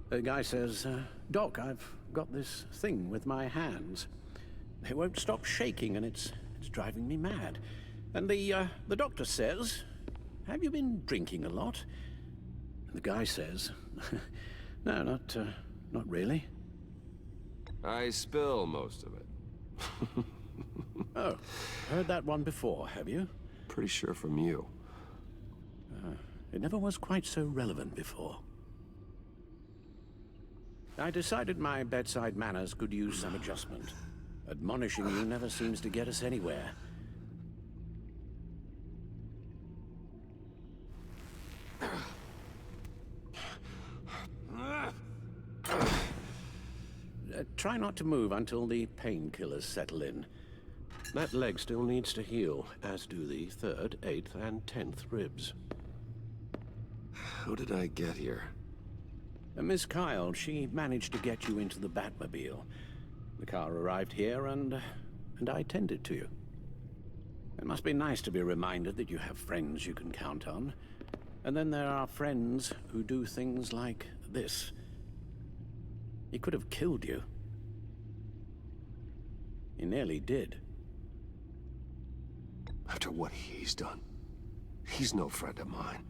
The guy says, Doc, I've got this thing with my hands. They won't stop shaking and it's driving me mad. And the doctor says, have you been drinking a lot? And the guy says, no, not really. I spill most of it. Oh, heard that one before, have you? Pretty sure from you. It never was quite so relevant before. I decided my bedside manners could use some adjustment. Admonishing you never seems to get us anywhere. Try not to move until the painkillers settle in. That leg still needs to heal, as do the 3rd, 8th, and 10th ribs. How did I get here? Miss Kyle, she managed to get you into the Batmobile. The car arrived here, and I tended to you. It must be nice to be reminded that you have friends you can count on. And then there are friends who do things like this. He could have killed you. He nearly did. After what he's done, he's no friend of mine.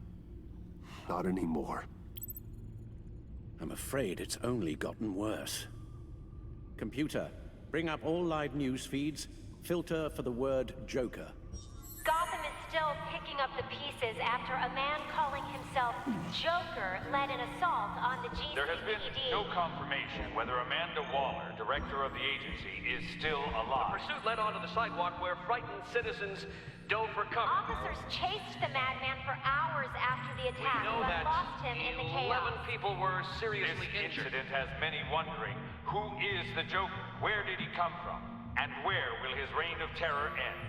Not anymore. I'm afraid it's only gotten worse. Computer, bring up all live news feeds. Filter for the word Joker. Gotham is still picking up the pieces after a man calling himself Joker led an assault on the GCPD. There has been no confirmation whether Amanda Waller, director of the agency, is still alive. The pursuit led onto the sidewalk where frightened citizens dove for cover. Officers chased the madman for hours after the attack, We know but that lost him in the 11 chaos. people were seriously This injured. incident has many wondering, who is the Joker? Where did he come from? And where will his reign of terror end?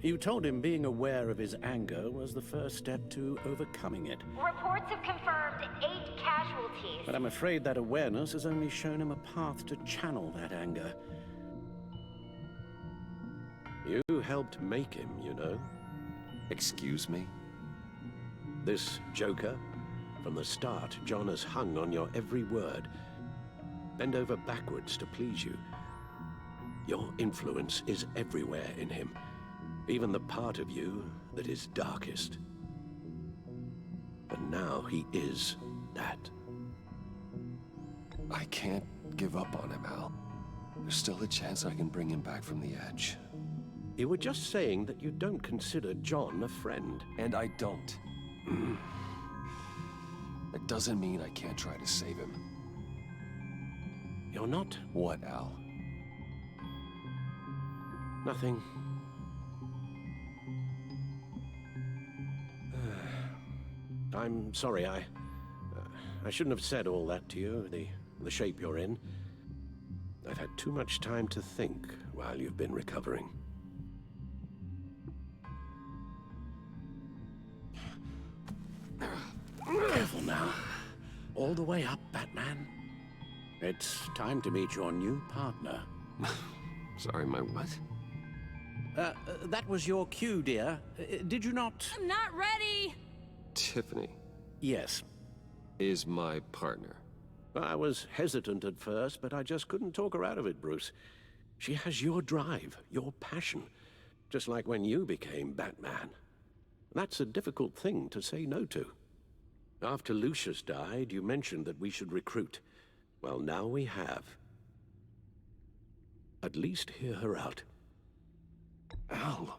You told him being aware of his anger was the first step to overcoming it. Reports have confirmed 8 casualties. But I'm afraid that awareness has only shown him a path to channel that anger. You helped make him, you know. Excuse me? This Joker, from the start, John has hung on your every word. Bend over backwards to please you. Your influence is everywhere in him. Even the part of you that is darkest. But now he is that. I can't give up on him, Al. There's still a chance I can bring him back from the edge. You were just saying that you don't consider John a friend. And I don't. That doesn't mean I can't try to save him. You're not? What, Al? Nothing. I'm sorry, I shouldn't have said all that to you, the shape you're in. I've had too much time to think while you've been recovering. Careful now. All the way up, Batman. It's time to meet your new partner. Sorry, my what? That was your cue, dear. Did you not? I'm not ready! Tiffany. Yes. Is my partner. I was hesitant at first, but I just couldn't talk her out of it, Bruce. She has your drive, your passion, just like when you became Batman. That's a difficult thing to say no to. After Lucius died, you mentioned that we should recruit. Well, now we have. At least hear her out. Al.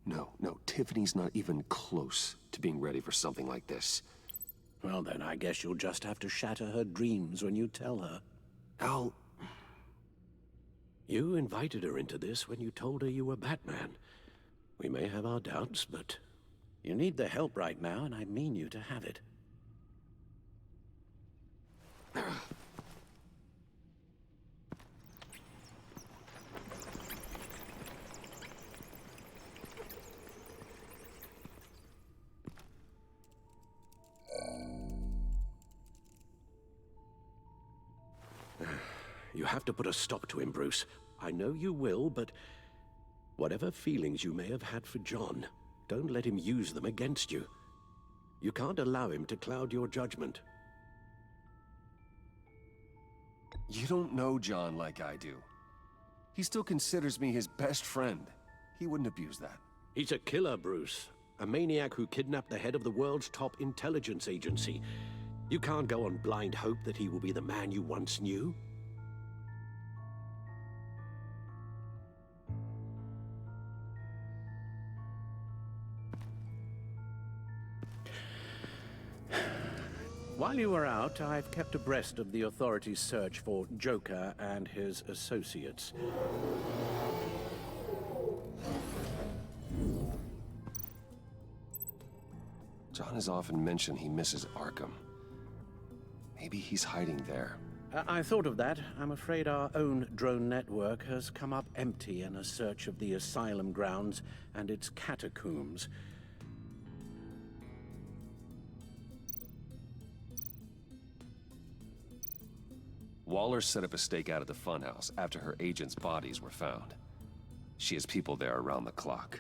No, Tiffany's not even close to being ready for something like this. Well, then I guess you'll just have to shatter her dreams when you tell her. Al... You invited her into this when you told her you were Batman. We may have our doubts, but you need the help right now, and I mean you to have it. You have to put a stop to him, Bruce. I know you will, but whatever feelings you may have had for John, don't let him use them against you. You can't allow him to cloud your judgment. You don't know John like I do. He still considers me his best friend. He wouldn't abuse that. He's a killer, Bruce. A maniac who kidnapped the head of the world's top intelligence agency. You can't go on blind hope that he will be the man you once knew. While you were out, I've kept abreast of the authorities' search for Joker and his associates. John has often mentioned he misses Arkham. Maybe he's hiding there. I thought of that. I'm afraid our own drone network has come up empty in a search of the asylum grounds and its catacombs. Waller set up a stakeout at the funhouse after her agents' bodies were found. She has people there around the clock.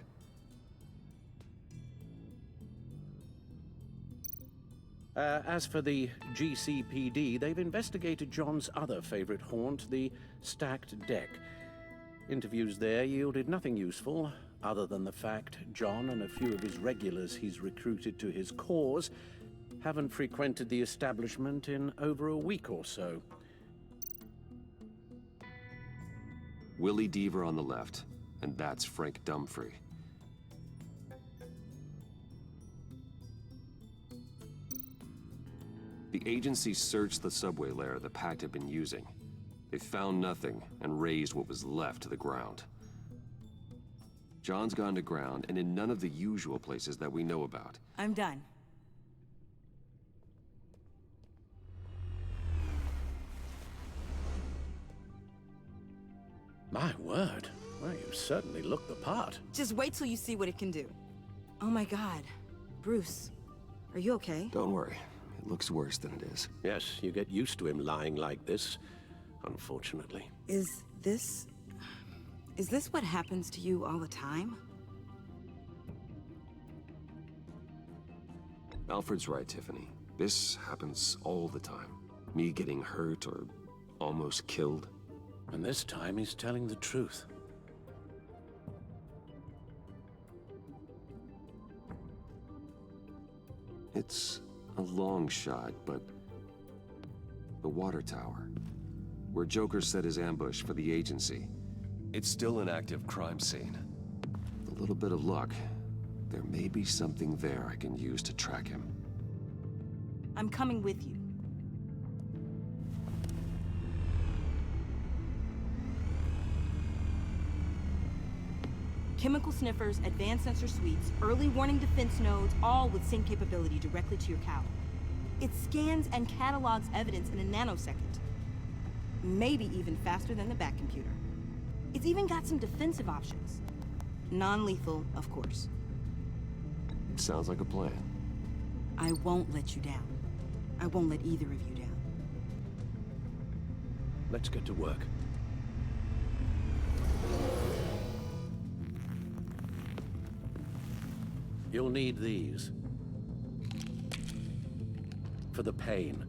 As for the GCPD, they've investigated John's other favorite haunt, the stacked deck. Interviews there yielded nothing useful, other than the fact John and a few of his regulars he's recruited to his cause haven't frequented the establishment in over a week or so. Willie Deaver on the left, and that's Frank Dumfrey. The agency searched the subway layer the Pact had been using. They found nothing and razed what was left to the ground. John's gone to ground and in none of the usual places that we know about. I'm done. My word. Well, you certainly look the part. Just wait till you see what it can do. Oh my God. Bruce, are you okay? Don't worry. It looks worse than it is. Yes, you get used to him lying like this, unfortunately. Is this what happens to you all the time? Alfred's right, Tiffany. This happens all the time. Me getting hurt or almost killed. And this time he's telling the truth. It's a long shot, but the water tower, where Joker set his ambush for the agency, it's still an active crime scene. With a little bit of luck, there may be something there I can use to track him. I'm coming with you. Chemical sniffers, advanced sensor suites, early warning defense nodes, all with sync capability directly to your cowl. It scans and catalogs evidence in a nanosecond. Maybe even faster than the back computer. It's even got some defensive options. Non-lethal, of course. Sounds like a plan. I won't let you down. I won't let either of you down. Let's get to work. You'll need these. For the pain.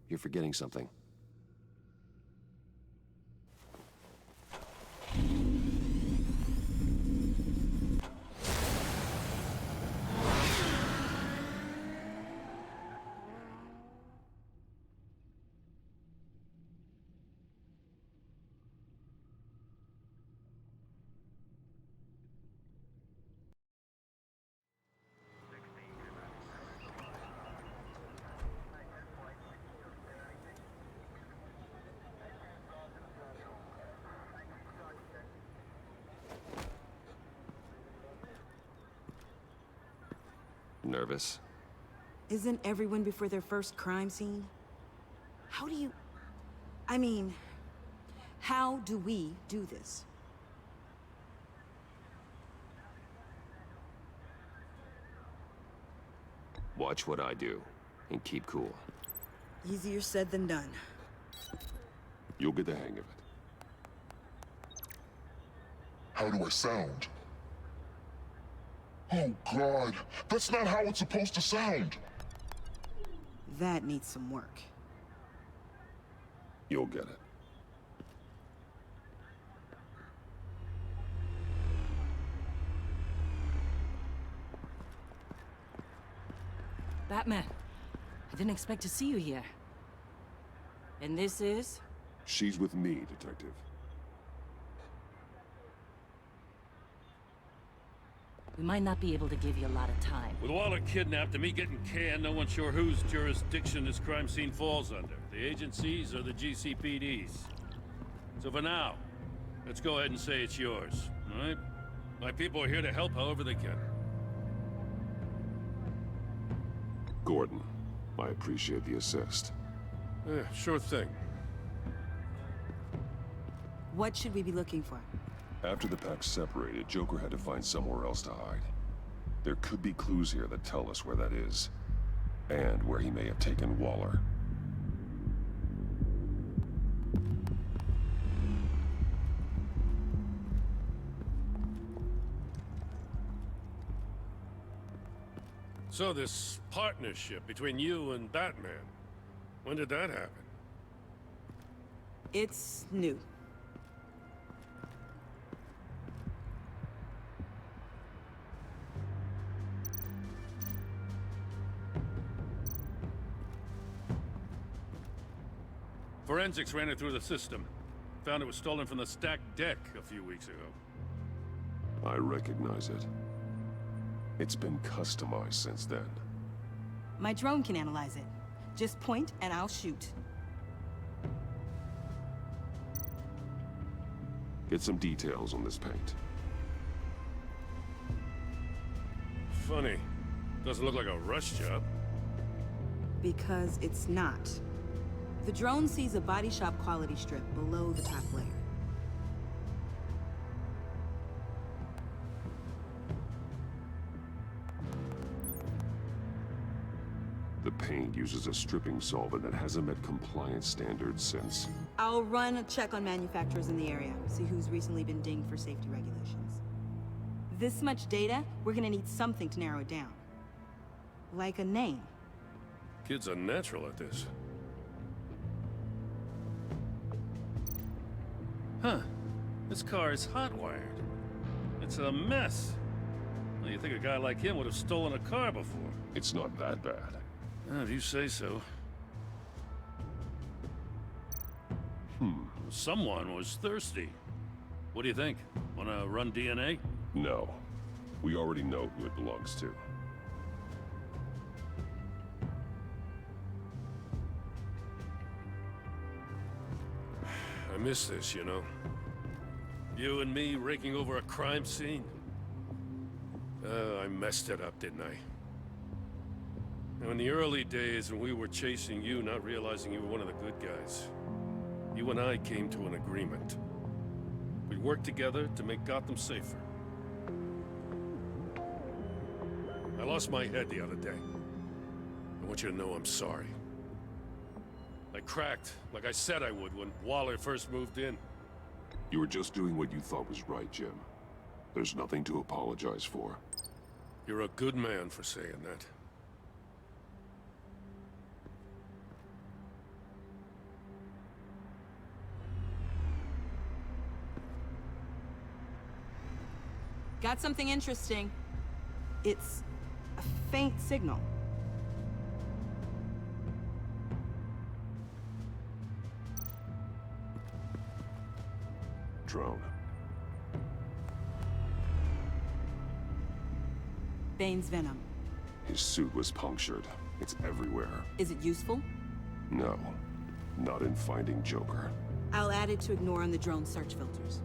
You're forgetting something. Nervous? Isn't everyone before their first crime scene? How do you... I mean, how do we do this? Watch what I do, and keep cool. Easier said than done. You'll get the hang of it. How do I sound? Oh, God. That's not how it's supposed to sound. That needs some work. You'll get it. Batman, I didn't expect to see you here. And this is? She's with me, Detective. We might not be able to give you a lot of time. With Waller kidnapped and me getting canned, no one's sure whose jurisdiction this crime scene falls under. The agencies or the GCPD's. So for now, let's go ahead and say it's yours, all right? My people are here to help however they can. Gordon, I appreciate the assist. Yeah, sure thing. What should we be looking for? After the pack separated, Joker had to find somewhere else to hide. There could be clues here that tell us where that is, and where he may have taken Waller. So this partnership between you and Batman, when did that happen? It's new. Forensics ran it through the system. Found it was stolen from the stacked deck a few weeks ago. I recognize it. It's been customized since then. My drone can analyze it. Just point and I'll shoot. Get some details on this paint. Funny. Doesn't look like a rush job. Because it's not. The drone sees a body shop quality strip below the top layer. The paint uses a stripping solvent that hasn't met compliance standards since. I'll run a check on manufacturers in the area, see who's recently been dinged for safety regulations. This much data, we're gonna need something to narrow it down. Like a name. Kids are natural at this. Huh. This car is hot-wired. It's a mess. Well, you think a guy like him would have stolen a car before? It's not that bad. If you say so. Someone was thirsty. What do you think? Wanna run DNA? No. We already know who it belongs to. I miss this, you know. You and me raking over a crime scene. I messed it up, didn't I? Now, in the early days when we were chasing you, not realizing you were one of the good guys, you and I came to an agreement. We'd work together to make Gotham safer. I lost my head the other day. I want you to know I'm sorry. I cracked, like I said I would when Waller first moved in. You were just doing what you thought was right, Jim. There's nothing to apologize for. You're a good man for saying that. Got something interesting. It's a faint signal. Drone. Bane's venom. His suit was punctured. It's everywhere. Is it useful? No. Not in finding Joker. I'll add it to ignore on the drone search filters.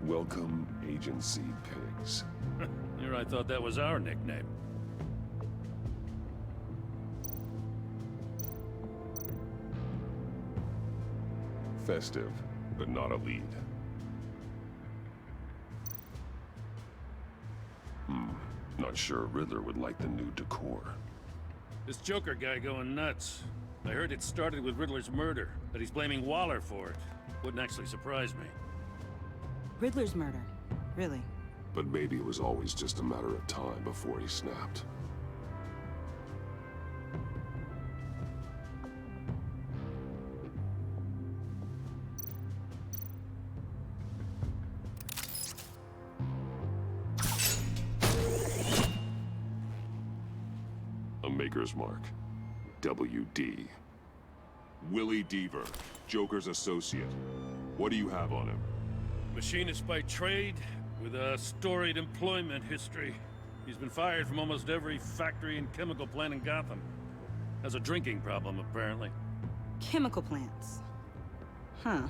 Welcome, Agency Pigs. Here I thought that was our nickname. Festive, but not a lead. Not sure Riddler would like the new decor. This Joker guy going nuts. I heard it started with Riddler's murder, but he's blaming Waller for it. Wouldn't actually surprise me. Riddler's murder. Really? But maybe it was always just a matter of time before he snapped. A Maker's Mark. WD. Willie Deaver, Joker's associate. What do you have on him? Machinist by trade, with a storied employment history. He's been fired from almost every factory and chemical plant in Gotham. Has a drinking problem, apparently. Chemical plants. Huh.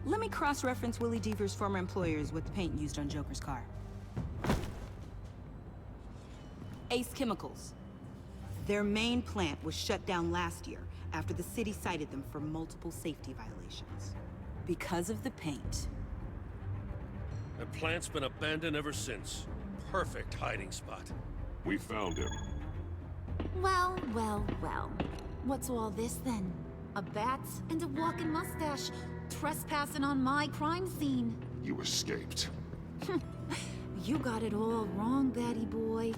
Let me cross-reference Willie Deaver's former employers with the paint used on Joker's car. Ace Chemicals. Their main plant was shut down last year after the city cited them for multiple safety violations. Because of the paint. The plant's been abandoned ever since. Perfect hiding spot. We found him. Well, well, well. What's all this then? A bat and a walking mustache trespassing on my crime scene. You escaped. You got it all wrong, Batty boy.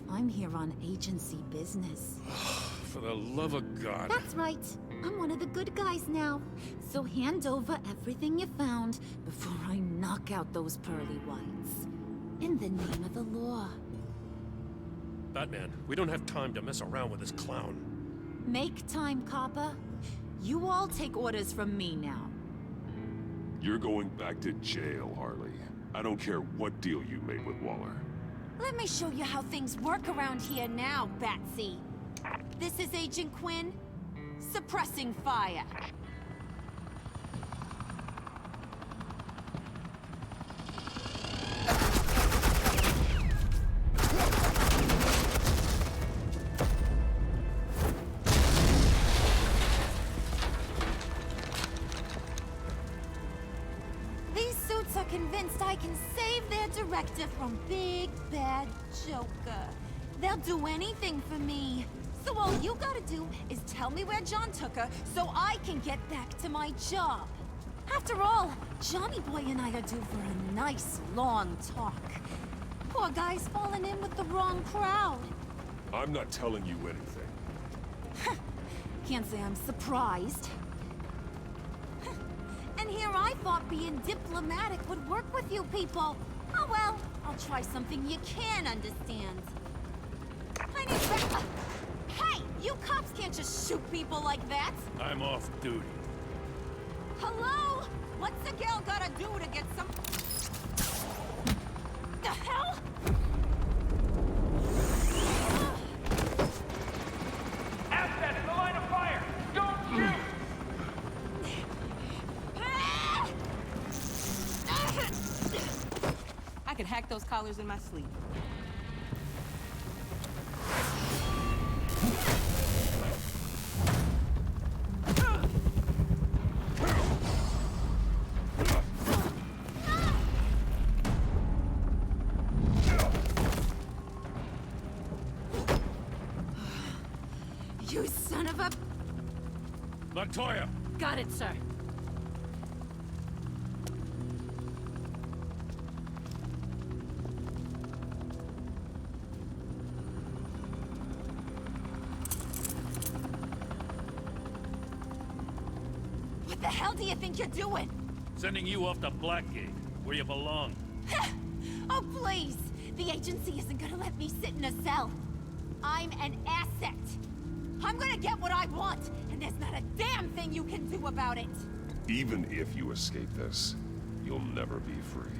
I'm here on agency business. For the love of God. That's right. I'm one of the good guys now. So hand over everything you found before I knock out those pearly whites. In the name of the law. Batman, we don't have time to mess around with this clown. Make time, copper. You all take orders from me now. You're going back to jail, Harley. I don't care what deal you made with Waller. Let me show you how things work around here now, Batsy. This is Agent Quinn, suppressing fire. These suits are convinced I can save their director from Big Bad Joker. They'll do anything for me. So all you gotta do is tell me where John took her so I can get back to my job. After all, Johnny Boy and I are due for a nice long talk. Poor guy's fallen in with the wrong crowd. I'm not telling you anything. Can't say I'm surprised. And here I thought being diplomatic would work with you people. Oh well, I'll try something you can understand. I need Hey! You cops can't just shoot people like that! I'm off duty. Hello? What's a girl gotta do to get some... The hell? Asset in the line of fire! Don't shoot! I could hack those collars in my sleep. You son of a... Montoya! Got it, sir. What the hell do you think you're doing? Sending you off to Blackgate, where you belong. Oh, please! The agency isn't gonna let me sit in a cell. I'm an asset. I'm gonna get what I want, and there's not a damn thing you can do about it. Even if you escape this, you'll never be free.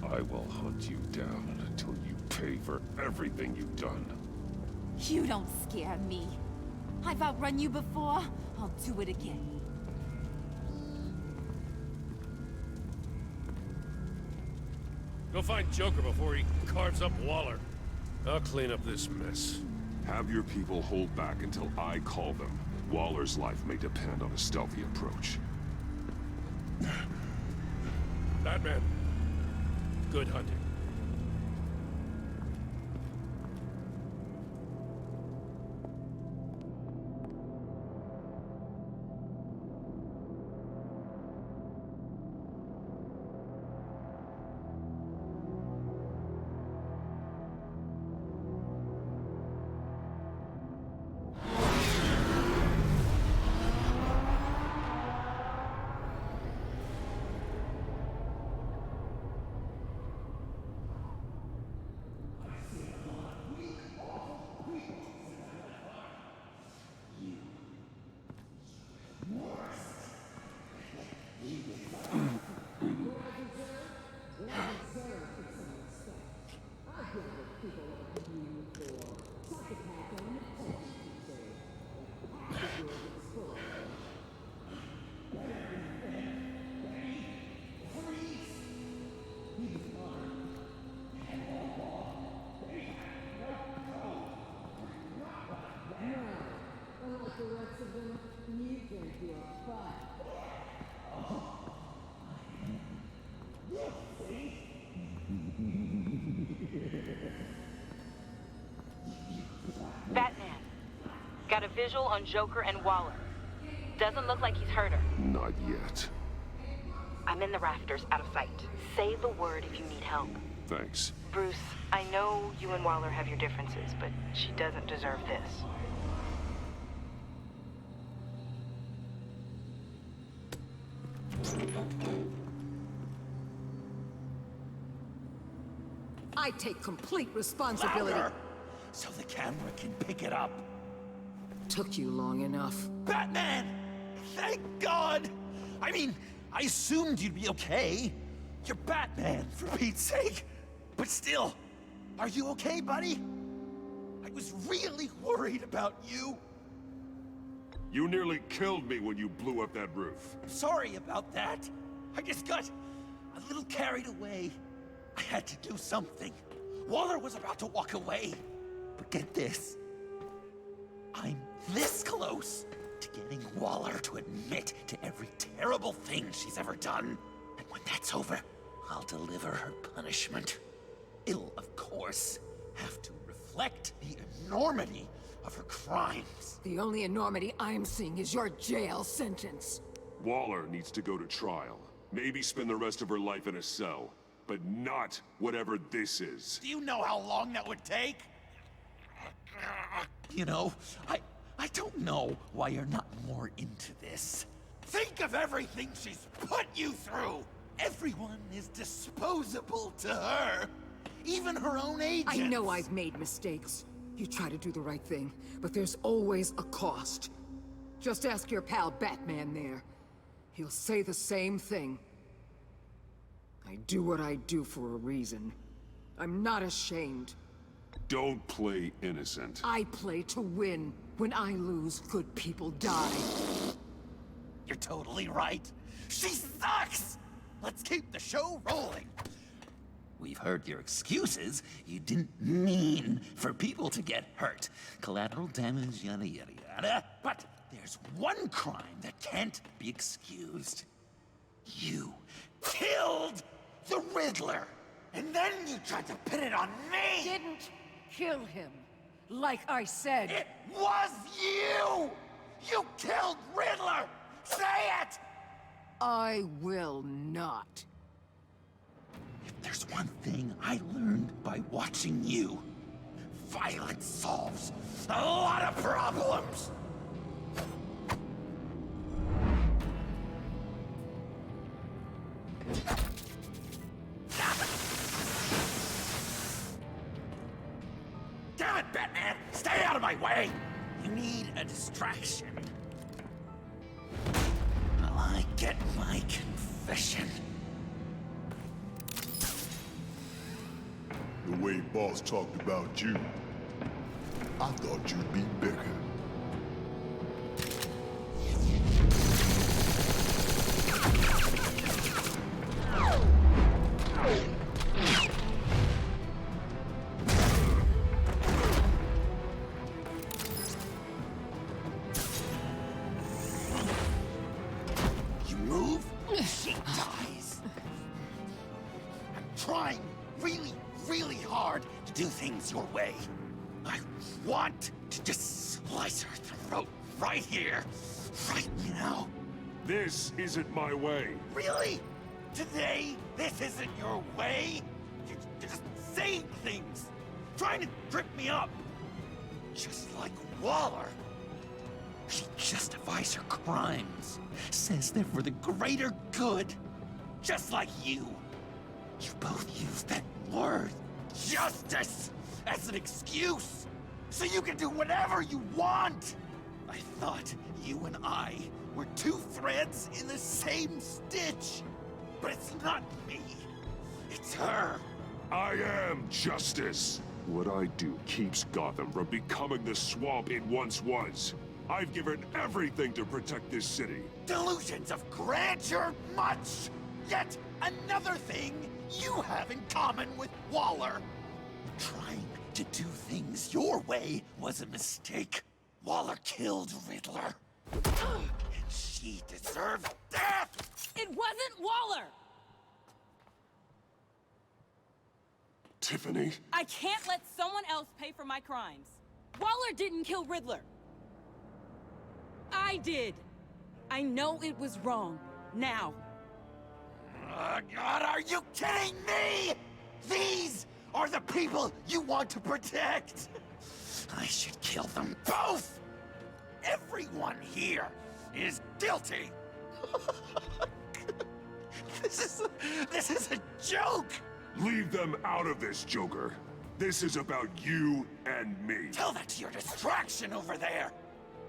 I will hunt you down until you pay for everything you've done. You don't scare me. I've outrun you before. I'll do it again. Go find Joker before he carves up Waller. I'll clean up this mess. Have your people hold back until I call them. Waller's life may depend on a stealthy approach. Batman, good hunting. Got a visual on Joker and Waller. Doesn't look like he's hurt her. Not yet. I'm in the rafters, out of sight. Say the word if you need help. Thanks. Bruce, I know you and Waller have your differences, but she doesn't deserve this. I take complete responsibility. Louder! So the camera can pick it up. Took you long enough. Batman! Thank God! I mean, I assumed you'd be okay. You're Batman, for Pete's sake. But still, are you okay, buddy? I was really worried about you. You nearly killed me when you blew up that roof. Sorry about that. I just got a little carried away. I had to do something. Waller was about to walk away. But get this. I'm this close to getting Waller to admit to every terrible thing she's ever done. And when that's over, I'll deliver her punishment. It'll, of course, have to reflect the enormity of her crimes. The only enormity I'm seeing is your jail sentence. Waller needs to go to trial. Maybe spend the rest of her life in a cell. But not whatever this is. Do you know how long that would take? You know, I don't know why you're not more into this. Think of everything she's put you through! Everyone is disposable to her. Even her own agents. I know I've made mistakes. You try to do the right thing, but there's always a cost. Just ask your pal Batman there. He'll say the same thing. I do what I do for a reason. I'm not ashamed. Don't play innocent. I play to win. When I lose, good people die. You're totally right. She sucks! Let's keep the show rolling. We've heard your excuses. You didn't mean for people to get hurt. Collateral damage, yada yada yada. But there's one crime that can't be excused. You killed the Riddler! And then you tried to pin it on me! Didn't kill him. Like I said. It was you! You killed Riddler! Say it! I will not. If there's one thing I learned by watching you, violence solves a lot of problems! Damn it, Batman! Stay out of my way! You need a distraction. Well, I get my confession. The way Boss talked about you, I thought you'd be bigger. You move, she dies. I'm trying really hard to do things your way. I want to just slice her throat right here, right now. This isn't my way. Really? Today, this isn't your way? You're just saying things, trying to trip me up. Just like Waller. She justifies her crimes, says they're for the greater good. Just like you. You both use that word, justice, as an excuse, so you can do whatever you want. I thought you and I were two threads in the same stitch. But it's not me. It's her. I am justice. What I do keeps Gotham from becoming the swamp it once was. I've given everything to protect this city. Delusions of grandeur much. Yet another thing you have in common with Waller. Trying to do things your way was a mistake. Waller killed Riddler. And she deserved death! It wasn't Waller! Tiffany? I can't let someone else pay for my crimes. Waller didn't kill Riddler. I did! I know it was wrong. Now. God, are you kidding me? These are the people you want to protect! I should kill them both! Everyone here is guilty! This is a joke! Leave them out of this, Joker. This is about you and me. Tell that to your distraction over there!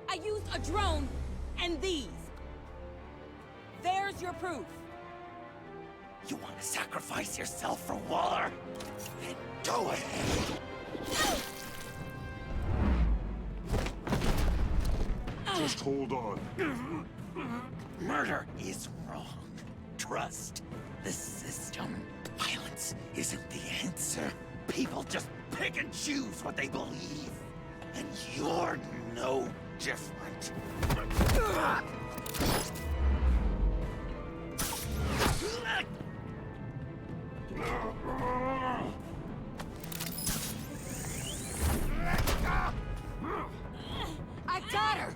I used a drone and these. There's your proof. You want to sacrifice yourself for Waller? Then go ahead. Just hold on. Murder is wrong. Trust the system. Violence isn't the answer. People just pick and choose what they believe. And you're no different. I got her!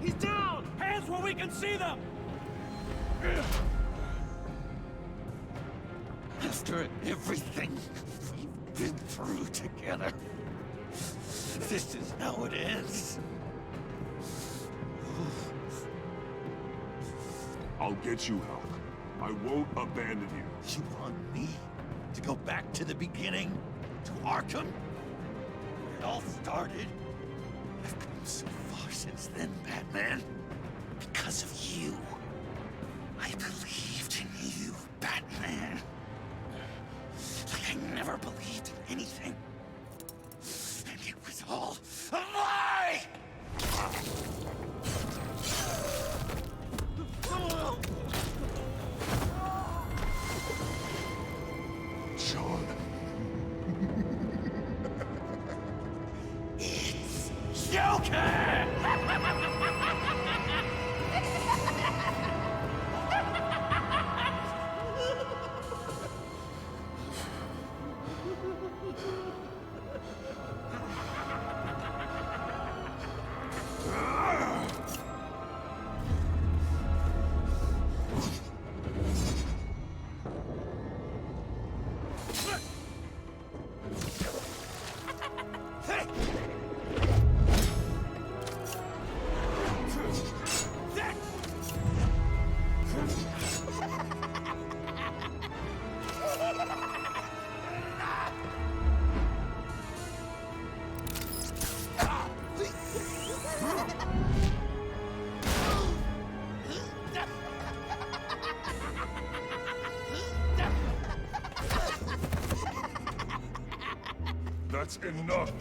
He's down! Hands where we can see them! After everything we've been through together, this is how it ends. I'll get you help. I won't abandon you. You want me to go back to the beginning? To Arkham? Where it all started? I've come so far since then, Batman. Because of you. I believed in you, Batman. Like I never believed in anything. And it was all a lie! John. It's Joker! That's enough.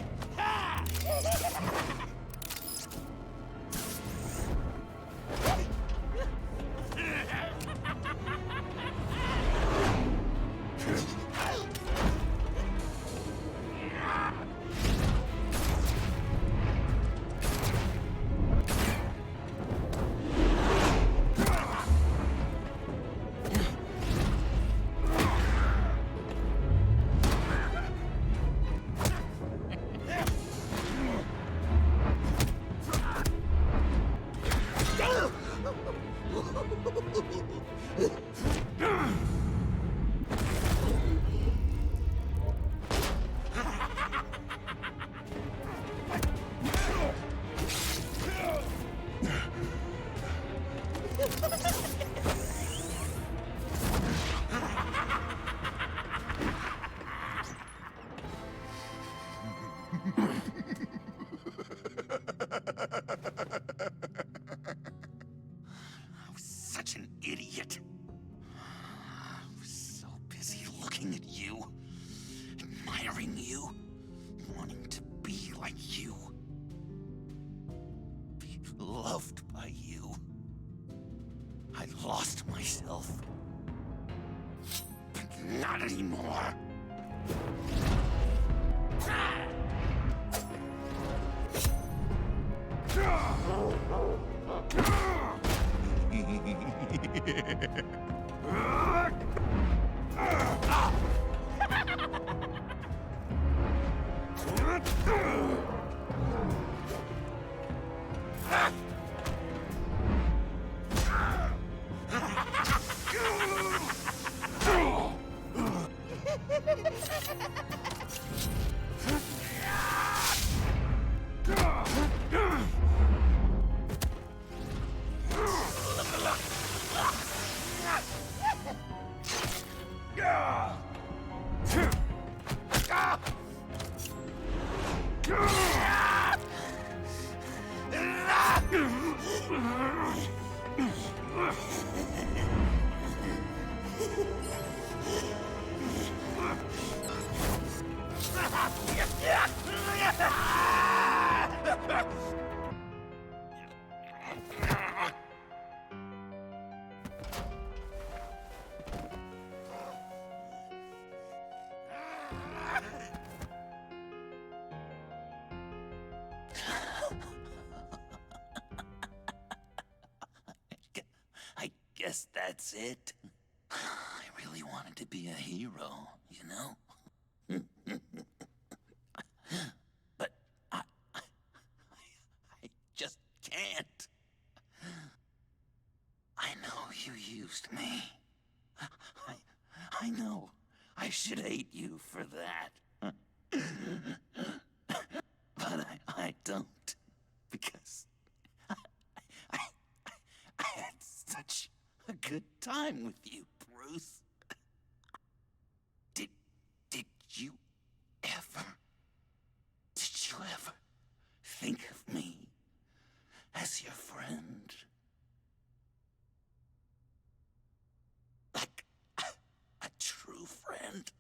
I was such an idiot. I was so busy looking at you, admiring you, wanting to be like you, be loved by you. I lost myself. But not anymore. I guess that's it. I really wanted to be a hero, you know? But I just can't. I know you used me. I know I should hate you for that. But I don't. Because I had such a good time with you, Bruce. Did you ever think of me as your friend? Like a true friend?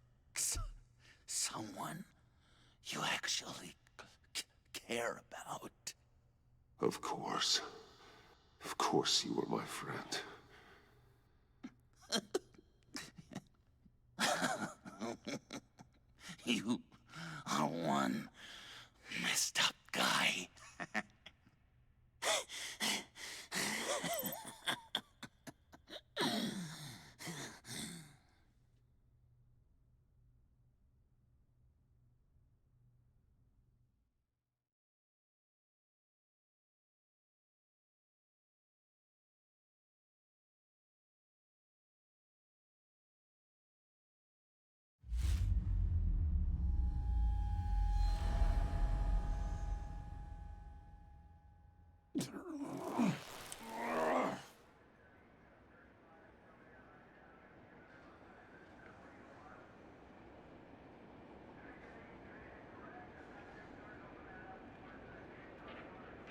Someone you actually care about? Of course. Of course you were my friend. You are one messed up guy.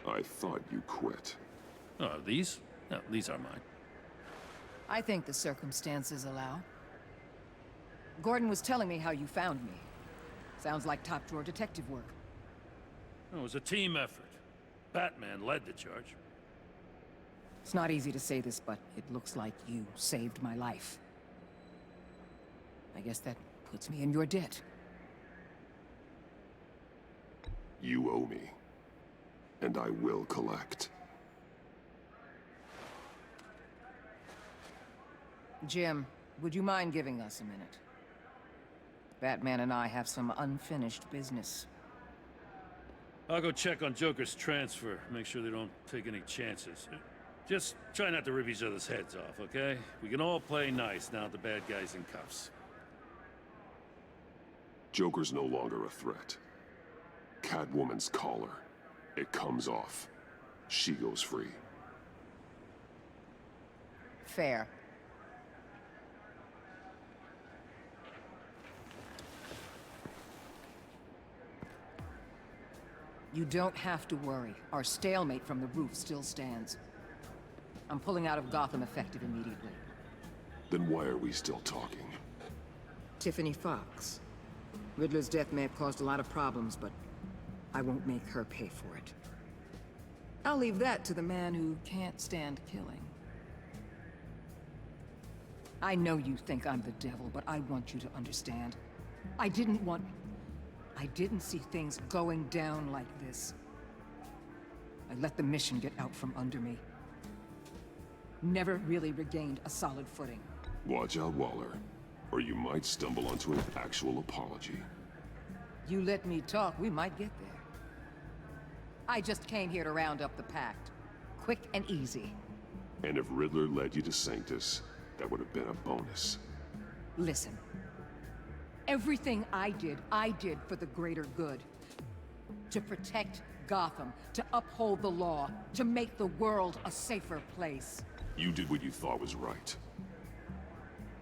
I thought you quit. Oh, these? No, these are mine. I think the circumstances allow. Gordon was telling me how you found me. Sounds like top-drawer detective work. It was a team effort. Batman led the charge. It's not easy to say this, but it looks like you saved my life. I guess that puts me in your debt. You owe me. And I will collect. Jim, would you mind giving us a minute? Batman and I have some unfinished business. I'll go check on Joker's transfer, make sure they don't take any chances. Just try not to rip each other's heads off, okay? We can all play nice now the bad guy's in cuffs. Joker's no longer a threat. Catwoman's collar. It comes off. She goes free. Fair. You don't have to worry. Our stalemate from the roof still stands. I'm pulling out of Gotham effective immediately. Then why are we still talking? Tiffany Fox. Riddler's death may have caused a lot of problems, but I won't make her pay for it. I'll leave that to the man who can't stand killing. I know you think I'm the devil, but I want you to understand. I didn't see things going down like this. I let the mission get out from under me. never really regained a solid footing. Watch out, Waller, or you might stumble onto an actual apology. You let me talk, we might get there. I just came here to round up the Pact. Quick and easy. And if Riddler led you to Sanctus, that would have been a bonus. Listen. Everything I did for the greater good. To protect Gotham, to uphold the law, to make the world a safer place. You did what you thought was right.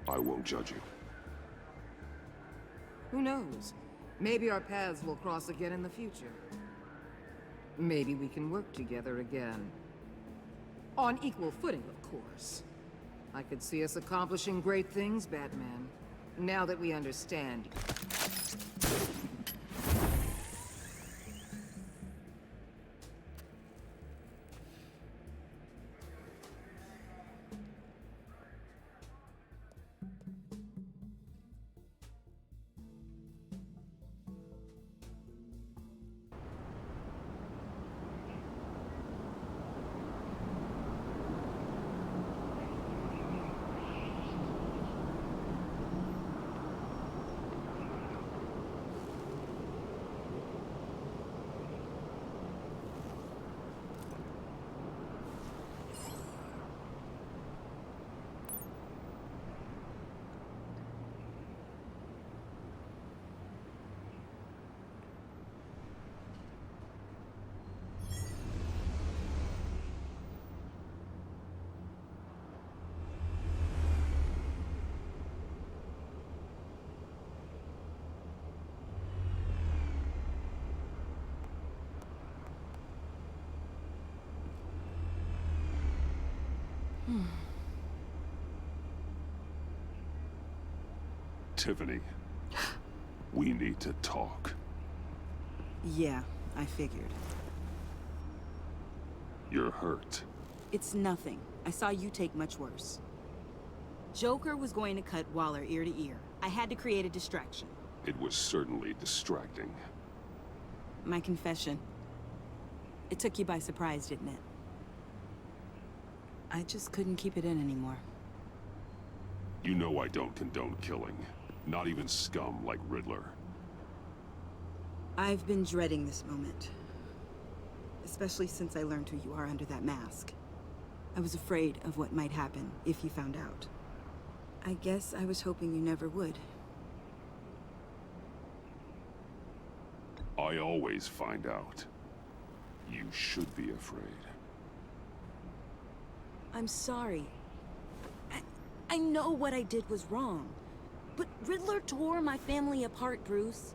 I won't judge you. Who knows? Maybe our paths will cross again in the future. Maybe we can work together again. On equal footing, of course. I could see us accomplishing great things, Batman. Now that we understand. Tiffany, we need to talk. Yeah, I figured. You're hurt. It's nothing. I saw you take much worse. Joker was going to cut Waller ear to ear. I had to create a distraction. It was certainly distracting. My confession. It took you by surprise, didn't it? I just couldn't keep it in anymore. You know I don't condone killing. Not even scum like Riddler. I've been dreading this moment. Especially since I learned who you are under that mask. I was afraid of what might happen if you found out. I guess I was hoping you never would. I always find out. You should be afraid. I'm sorry. I know what I did was wrong. But Riddler tore my family apart, Bruce.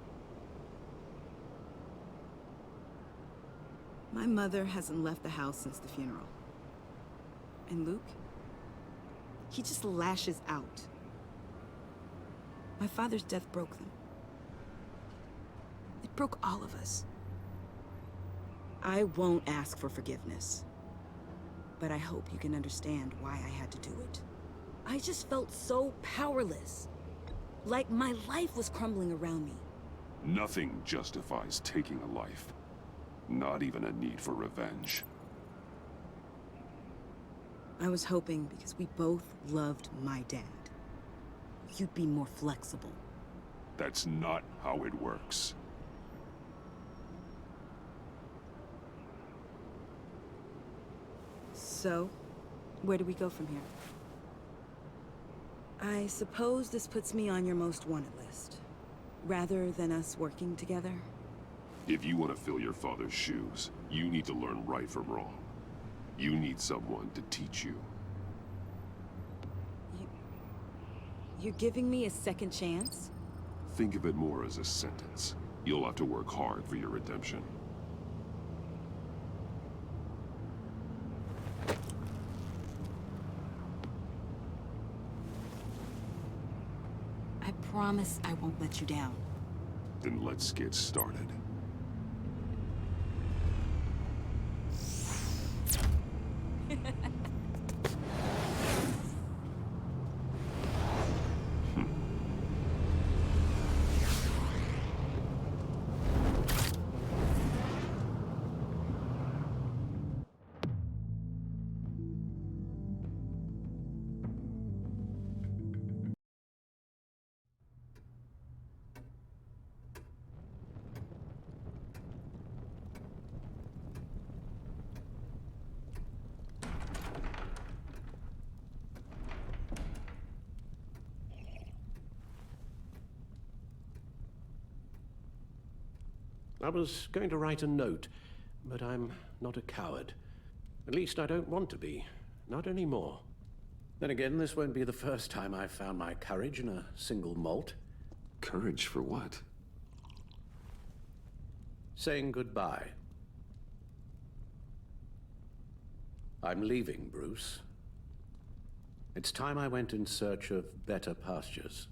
My mother hasn't left the house since the funeral. And Luke? He just lashes out. My father's death broke them. It broke all of us. I won't ask for forgiveness. But I hope you can understand why I had to do it. I just felt so powerless. Like my life was crumbling around me. Nothing justifies taking a life. Not even a need for revenge. I was hoping because we both loved my dad, you'd be more flexible. That's not how it works. So, where do we go from here? I suppose this puts me on your most wanted list, rather than us working together? If you want to fill your father's shoes, you need to learn right from wrong. You need someone to teach you. You're giving me a second chance? Think of it more as a sentence. You'll have to work hard for your redemption. I promise I won't let you down. Then let's get started. I was going to write a note, but I'm not a coward. At least I don't want to be. Not anymore. Then again, this won't be the first time I've found my courage in a single malt. Courage for what? Saying goodbye. I'm leaving, Bruce. It's time I went in search of better pastures.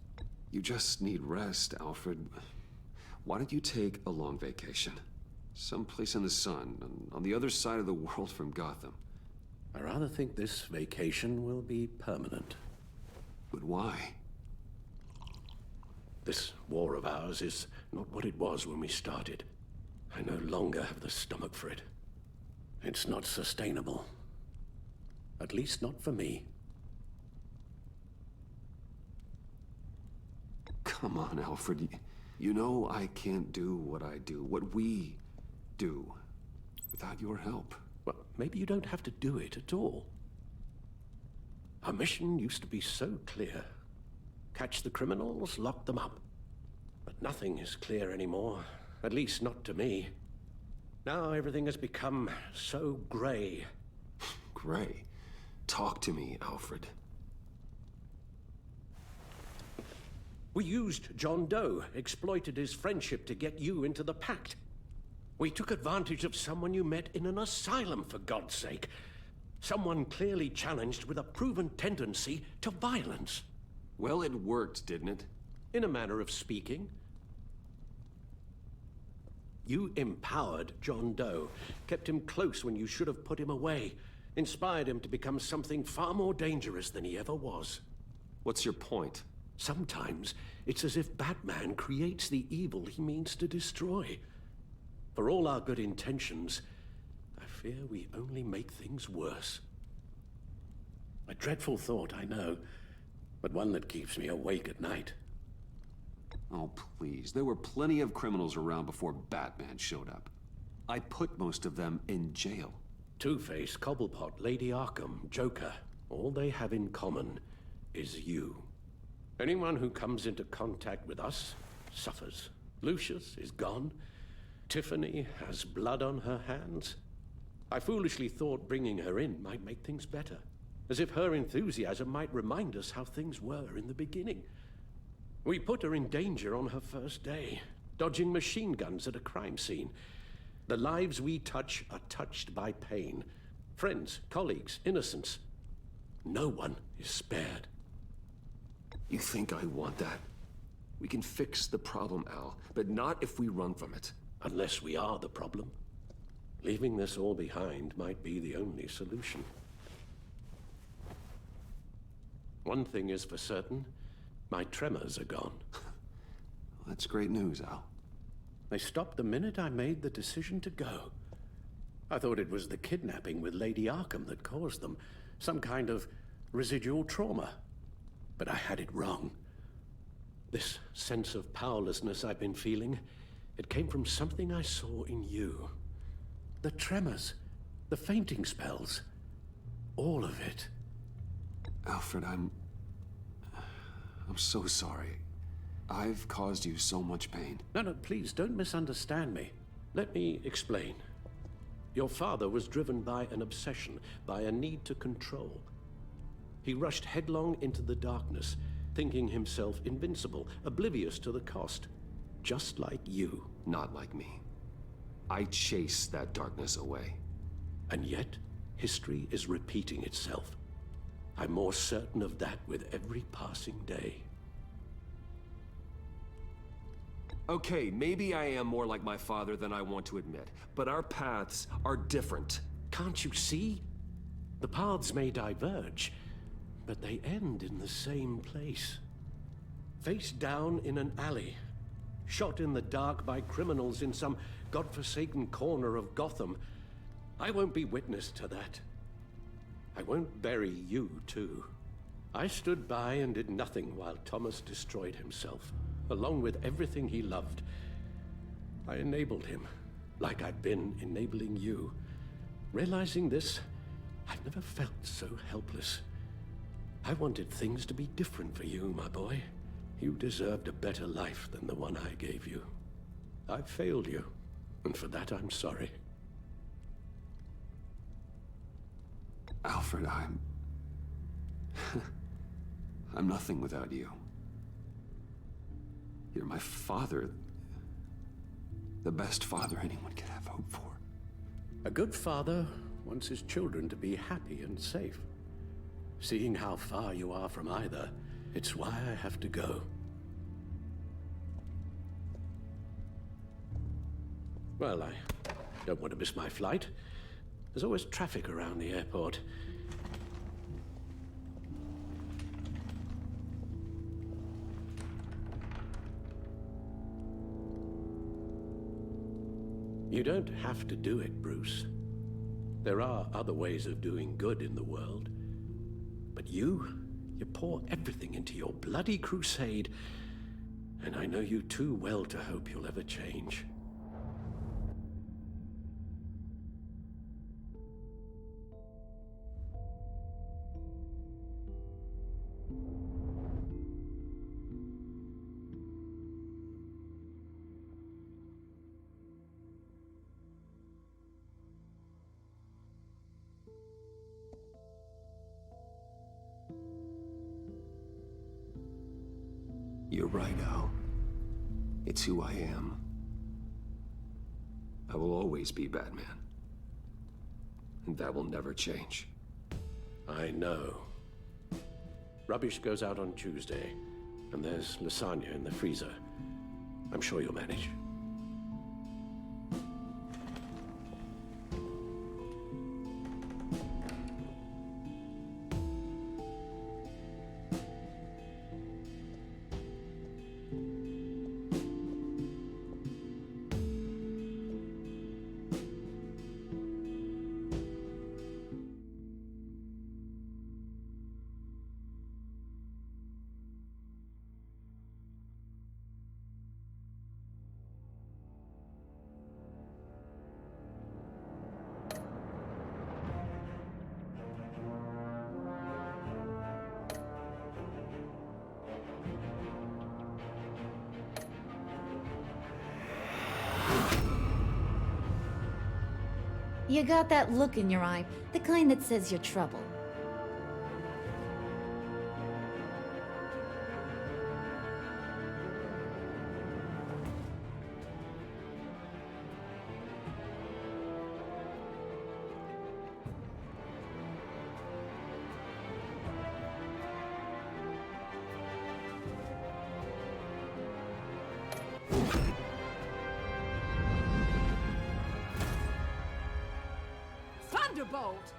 You just need rest, Alfred. Why don't you take a long vacation? Someplace in the sun, on the other side of the world from Gotham. I rather think this vacation will be permanent. But why? This war of ours is not what it was when we started. I no longer have the stomach for it. It's not sustainable. At least not for me. Come on, Alfred. You know I can't do what I do, what we do, without your help. Well, maybe you don't have to do it at all. Our mission used to be so clear. Catch the criminals, lock them up. But nothing is clear anymore, at least not to me. Now everything has become so gray. Gray? Talk to me, Alfred. We used John Doe, exploited his friendship to get you into the pact. We took advantage of someone you met in an asylum, for God's sake. Someone clearly challenged with a proven tendency to violence. Well, it worked, didn't it? In a manner of speaking. You empowered John Doe, kept him close when you should have put him away, inspired him to become something far more dangerous than he ever was. What's your point? Sometimes it's as if Batman creates the evil he means to destroy. For all our good intentions, I fear we only make things worse. A dreadful thought, I know, but one that keeps me awake at night. Oh, please. There were plenty of criminals around before Batman showed up. I put most of them in jail. Two-Face, Cobblepot, Lady Arkham, Joker, all they have in common is you. Anyone who comes into contact with us suffers. Lucius is gone. Tiffany has blood on her hands. I foolishly thought bringing her in might make things better, as if her enthusiasm might remind us how things were in the beginning. We put her in danger on her first day, dodging machine guns at a crime scene. The lives we touch are touched by pain. Friends, colleagues, innocents. No one is spared. You think I want that? We can fix the problem, Al, but not if we run from it. Unless we are the problem. Leaving this all behind might be the only solution. One thing is for certain, my tremors are gone. That's great news, Al. They stopped the minute I made the decision to go. I thought it was the kidnapping with Lady Arkham that caused them, some kind of residual trauma. But I had it wrong. This sense of powerlessness I've been feeling, it came from something I saw in you. The tremors, the fainting spells, all of it. Alfred, I'm so sorry. I've caused you so much pain. No, please, don't misunderstand me. Let me explain. Your father was driven by an obsession, by a need to control. He rushed headlong into the darkness, thinking himself invincible, oblivious to the cost. Just like you. Not like me. I chased that darkness away. And yet, history is repeating itself. I'm more certain of that with every passing day. Okay, maybe I am more like my father than I want to admit, but our paths are different. Can't you see? The paths may diverge, but they end in the same place. Face down in an alley, shot in the dark by criminals in some godforsaken corner of Gotham. I won't be witness to that. I won't bury you, too. I stood by and did nothing while Thomas destroyed himself, along with everything he loved. I enabled him, like I'd been enabling you. Realizing this, I've never felt so helpless. I wanted things to be different for you, my boy. You deserved a better life than the one I gave you. I failed you. And for that, I'm sorry. Alfred, I'm nothing without you. You're my father. The best father anyone could have hoped for. A good father wants his children to be happy and safe. Seeing how far you are from either, it's why I have to go. Well, I don't want to miss my flight. There's always traffic around the airport. You don't have to do it, Bruce. There are other ways of doing good in the world. But you pour everything into your bloody crusade, and I know you too well to hope you'll ever change. You're right, Al. It's who I am. I will always be Batman. And that will never change. I know. Rubbish goes out on Tuesday, and there's lasagna in the freezer. I'm sure you'll manage. You got that look in your eye, the kind that says you're trouble. Thunderbolt!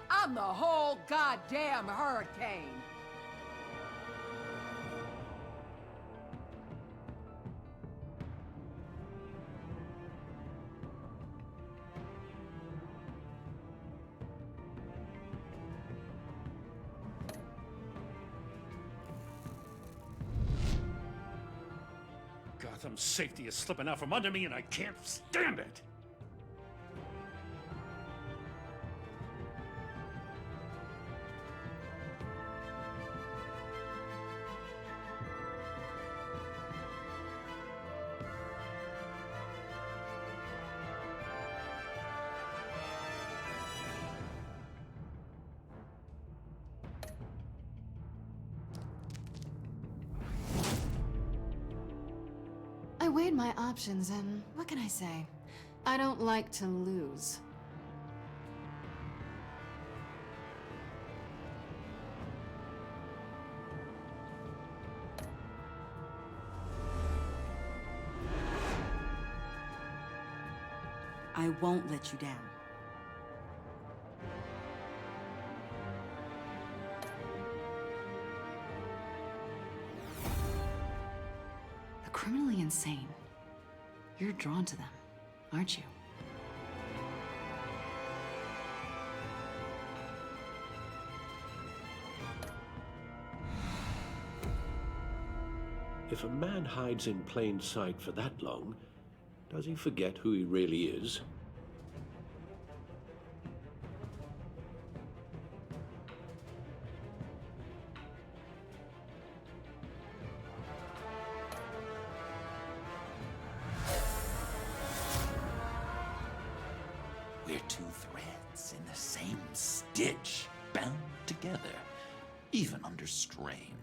I'm the whole goddamn hurricane! Gotham's safety is slipping out from under me and I can't stand it! I weighed my options, and what can I say? I don't like to lose. I won't let you down. The criminally insane. You're drawn to them, aren't you? If a man hides in plain sight for that long, does he forget who he really is? We're two threads in the same stitch, bound together, even under strain.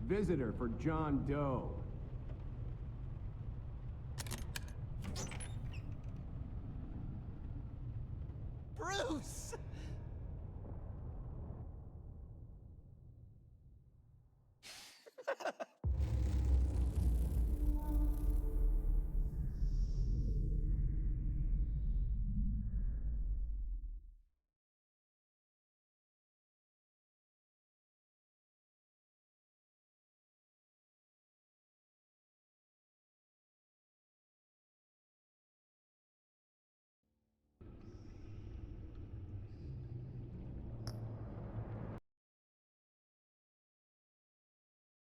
Visitor for John Doe. Bruce!